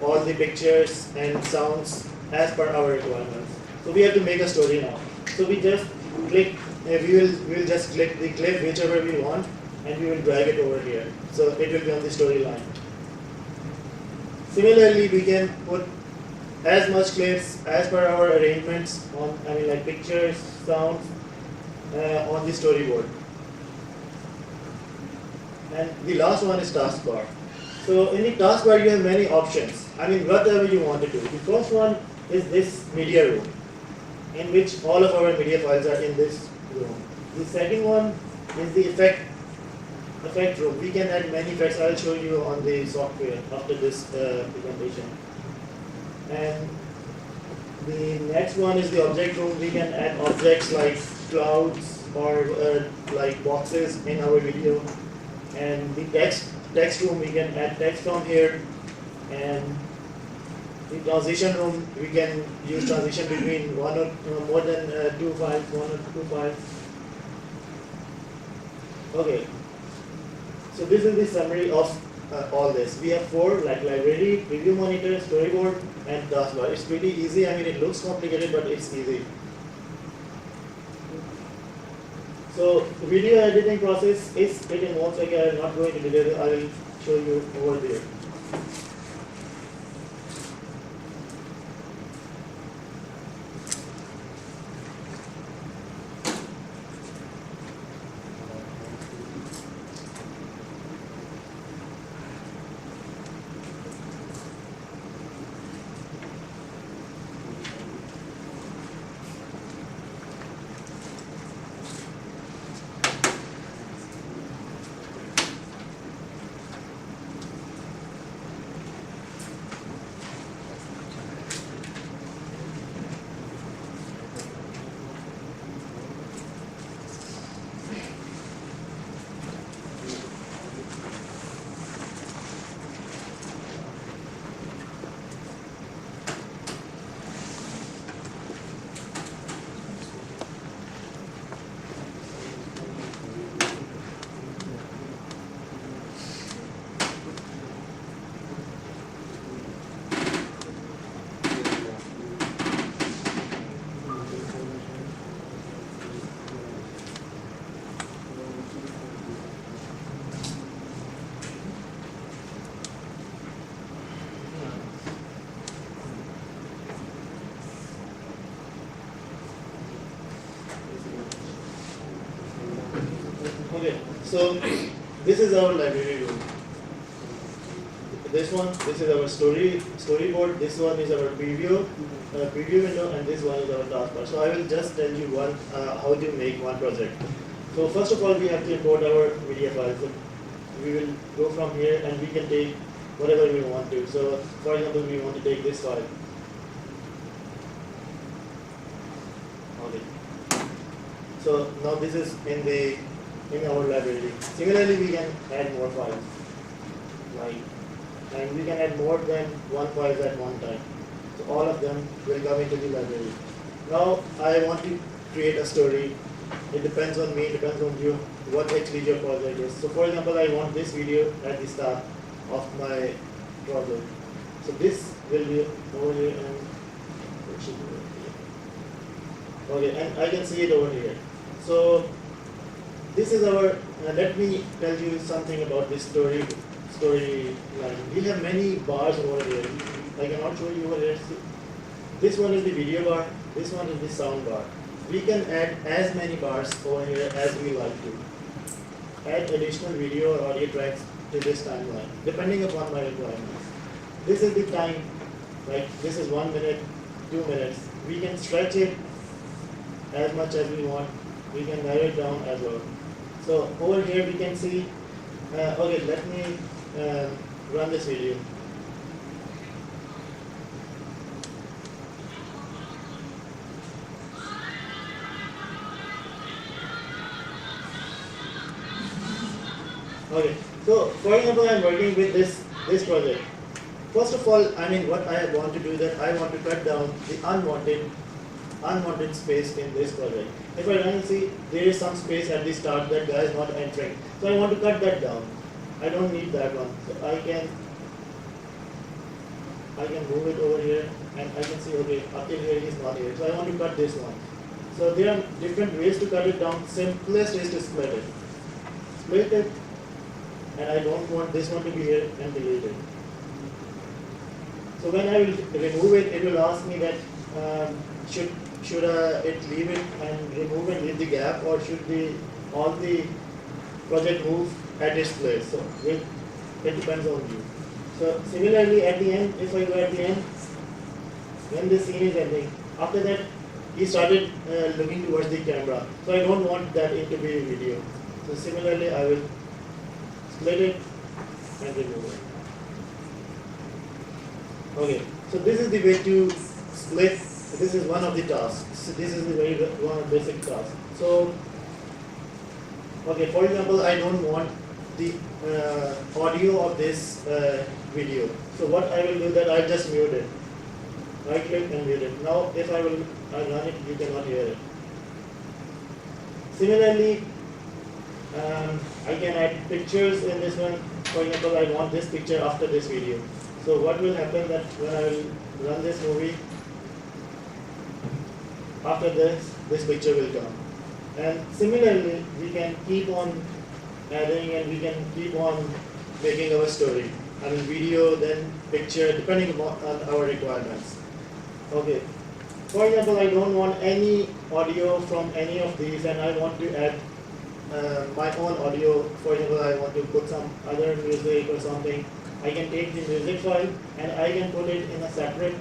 all the pictures and sounds as per our requirements. So we have to make a story now. So we just click. We will just click the clip whichever we want, and we will drag it over here. So it will be on the storyline. Similarly, we can put as much clips as per our arrangements on, I mean, like pictures, sounds on the storyboard. And the last one is taskbar. So in the taskbar, you have many options. I mean, whatever you want to do. The first one is this media room, in which all of our media files are in this room. The second one is the effect room. We can add many effects. I'll show you on the software after this presentation. And the next one is the object room. We can add objects like clouds or like boxes in our video. And the text room, we can add text from here. And the transition room, we can use transition between one or more than two files, one or two files. Okay, so this is the summary of all this. We have four, like library, preview monitor, storyboard, and taskbar. It's pretty easy. I mean, it looks complicated, but it's easy. So video editing process is pretty involved. Like I'm not going to detail it. I will show you over there. Okay, so this is our library room. This is our storyboard. This one is our preview window, and this one is our taskbar. So I will just tell you how to make one project. So first of all, we have to import our media files. So we will go from here, and we can take whatever we want to. So for example, we want to take this file. Okay. So now this is in our library. Similarly, we can add more files, and we can add more than one file at one time. So all of them will come into the library. Now I want to create a story. It depends on me, it depends on you, what actually your project is. So for example, I want this video at the start of my project. So this will be over here, and it should be over here. Okay, and I can see it over here. So this is our, let me tell you something about this storyline. We have many bars over here. I cannot show you over here. This one is the video bar, this one is the sound bar. We can add as many bars over here as we like to. Add additional video or audio tracks to this timeline, depending upon my requirements. This is the time, like this is 1 minute, 2 minutes. We can stretch it as much as we want. We can narrow it down as well. So over here we can see, okay, let me run this video. Okay, so for example, I'm working with this project. First of all, I mean, what I want to do that I want to cut down the unwanted space in this project. If I run and see, there is some space at the start that guy is not entering. So I want to cut that down. I don't need that one. So I can move it over here, and I can see, okay, up till here he's not here. So I want to cut this one. So there are different ways to cut it down. Simplest is to split it. Split it, and I don't want this one to be here, and delete it. So when I will remove it, it will ask me that should it leave it and remove and leave the gap, or should all the project move at its place? So it depends on you. So similarly, at the end, if I go at the end, when this scene is ending, after that he started looking towards the camera. So I don't want that to be a video. So similarly, I will split it and remove it. Okay, so this is the way to split. This is one of the tasks. So this is the one of the basic tasks. So, okay, for example, I don't want the audio of this video. So what I will do that I'll just mute it. Right click and mute it. Now if I run it, you cannot hear it. Similarly, I can add pictures in this one. For example, I want this picture after this video. So what will happen that when I will run this movie, after this picture will come. And similarly, we can keep on adding, and we can keep on making our story. I mean, video, then picture, depending upon our requirements. Okay. For example, I don't want any audio from any of these, and I want to add my own audio. For example, I want to put some other music or something. I can take the music file and I can put it in a separate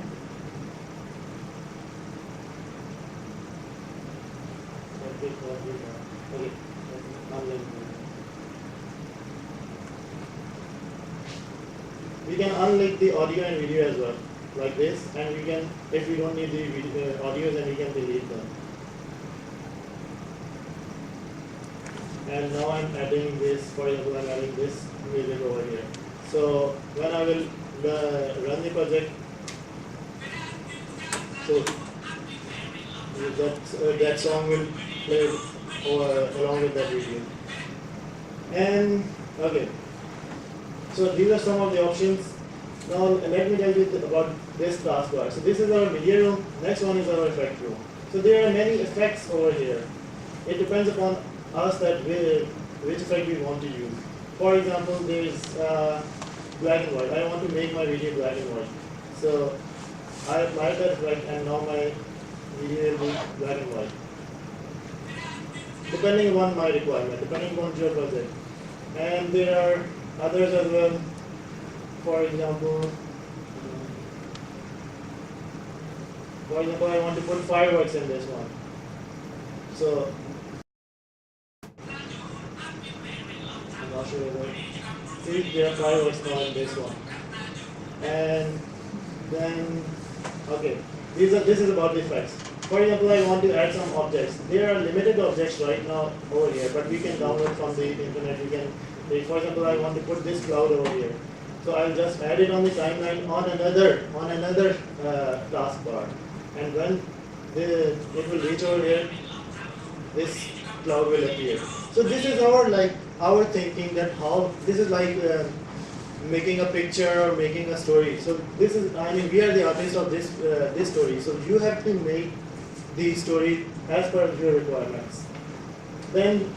we can unlink the audio and video as well, like this, and we can, if we don't need the video, audio, then we can delete them. And now I'm adding this, for example, I'm adding this music over here. So when I will run the project, so that song will play along with that video. And okay, so these are some of the options. Now let me tell you about this taskbar. So this is our media room. Next one is our effect room. So there are many effects over here. It depends upon us that which effect we want to use. For example, there is black and white. I want to make my video black and white. So I apply that effect, and now my video will be black and white. Depending upon my requirement, depending upon your project. And there are others as well. For example, I want to put fireworks in this one. So I'm not sure whether see there are fireworks now in this one. And then okay, this is about the effects. For example, I want to add some objects. There are limited objects right now over here, but we can download from the internet. We can, for example, I want to put this cloud over here. So I'll just add it on the timeline on another taskbar, and when it will reach over here, this cloud will appear. So this is our thinking that how this is like making a picture or making a story. So this is, I mean, we are the artists of this story. So you have to make the story as per your requirements. Then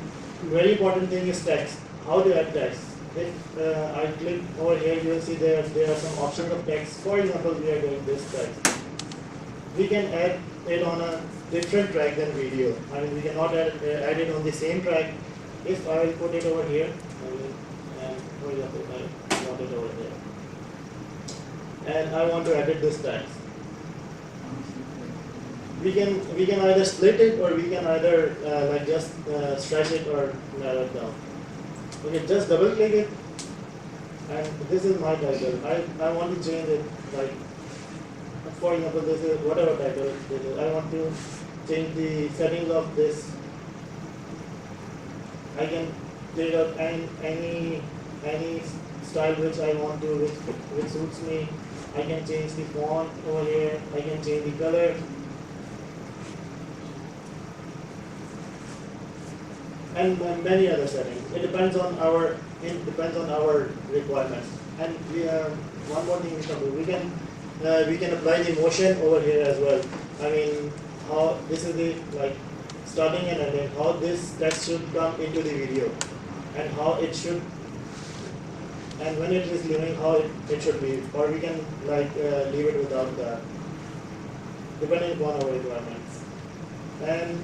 very important thing is text. How to add text. If I click over here, you will see there are some options of text. For example, we are doing this text. We can add it on a different track than video. I mean, we cannot add it on the same track. If I will put it over here, and for example, I want it over there, and I want to edit this text. We can either split it, or we can either like just stretch it or narrow it down. Okay, just double click it, and this is my title. I want to change it, like for example, this is whatever title this is. I want to change the settings of this. I can take out any style which I want to, which suits me. I can change the font over here. I can change the color. And many other settings. It depends on our requirements. And we have one more thing we can do. We can apply the motion over here as well. I mean, how this is the like starting and ending. How this text should come into the video, and how it should, and when it is leaving, how it should be. Or we can like leave it without that, depending upon our requirements. And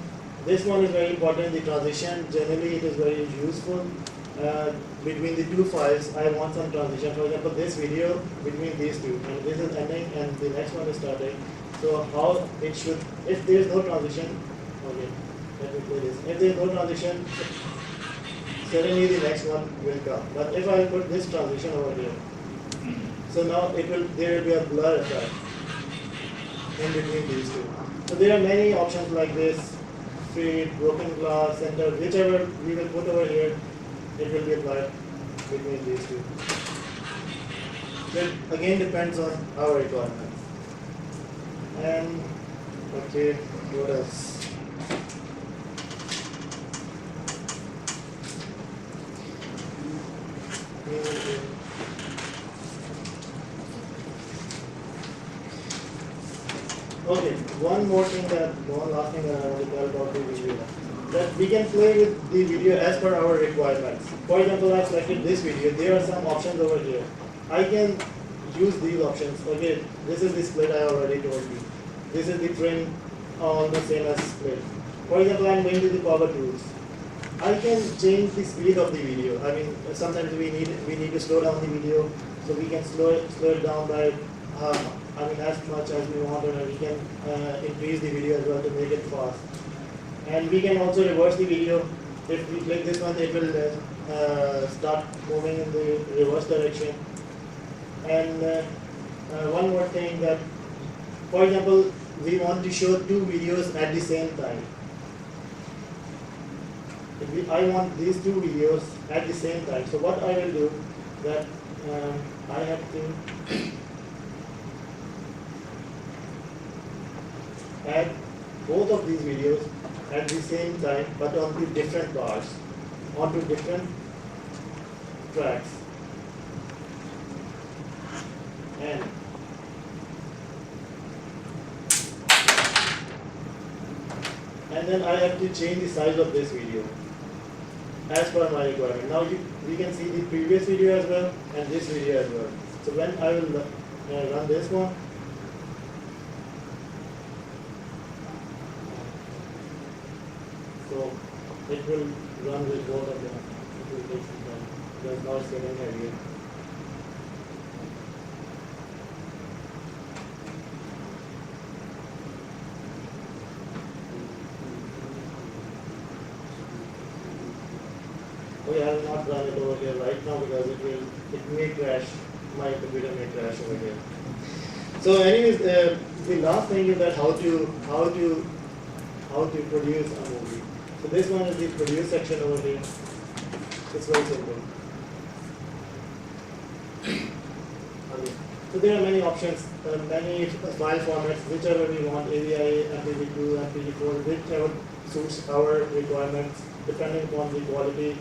this one is very important, the transition. Generally, it is very useful. Between the two files, I want some transition. For example, this video between these two, and this is ending and the next one is starting. So how it should, if there is no transition, okay, let me play this. If there is no transition, suddenly the next one will come. But if I put this transition over here, so now there will be a blur effect in between these two. So there are many options like this. Fade, broken glass, center, whichever we will put over here, it will be applied between these two. It again depends on our requirements. And okay, what else? Okay, one last thing that I want to tell about the video. That we can play with the video as per our requirements. For example, I selected this video. There are some options over here. I can use these options. Okay, this is the split I already told you. This is the trim, almost same as split. For example, I am going to the power tools. I can change the speed of the video. I mean, sometimes we need to slow down the video, so we can slow it down by as much as we want, or we can increase the video as well to make it fast. And we can also reverse the video. If we click this one, it will start moving in the reverse direction. And one more thing, that, for example, we want to show two videos at the same time. I want these two videos at the same time. So what I will do, that I have to add both of these videos at the same time, but onto different bars, onto different tracks. And then I have to change the size of this video as per my requirement. Now we can see the previous video as well and this video as well. So when I will run this one, so it will run with both of them. will take some time because now it's getting heavier. Okay, I will not run it over here right now because it may crash. My computer may crash over here. So, anyways, the last thing is that how to produce a movie. So this one is the produce section over here. It's very simple. Okay. So there are many options, many file formats, whichever we want, AVI, MPG2, MPG4, whichever suits our requirements, depending upon the quality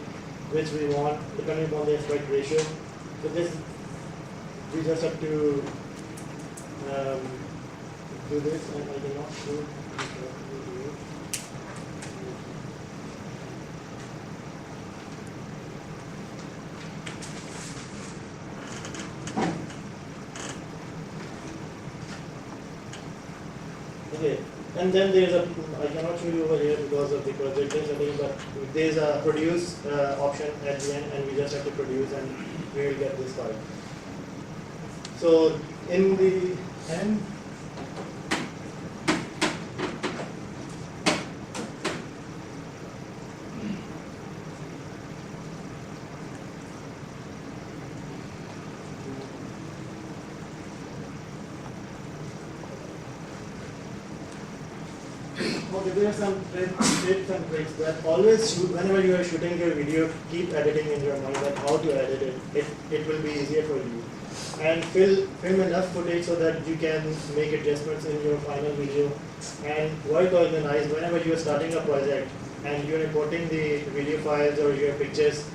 which we want, depending upon the aspect ratio. So this, we just have to do this, and I cannot show. Okay, and then there's a, I cannot show you over here because of the projector setting, but there's a produce option at the end, and we just have to produce and we will get this file. So in the end, okay, there are some tips and tricks that always shoot, whenever you are shooting your video, keep editing in your mind that how to edit it. It will be easier for you. And film enough footage so that you can make adjustments in your final video, and work organized whenever you are starting a project and you are importing the video files or your pictures,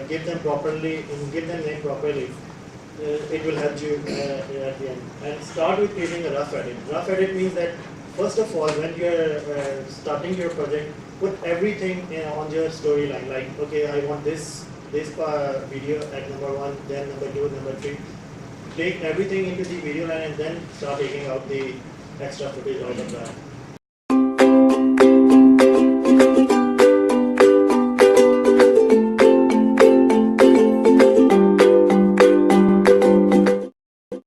give them properly and give them name properly. It will help you at the end. And start with creating a rough edit. Rough edit means that first of all, when you are starting your project, put everything on your storyline. Like, okay, I want this video at number 1, then number 2, number 3. Take everything into the video line and then start taking out the extra footage out of that.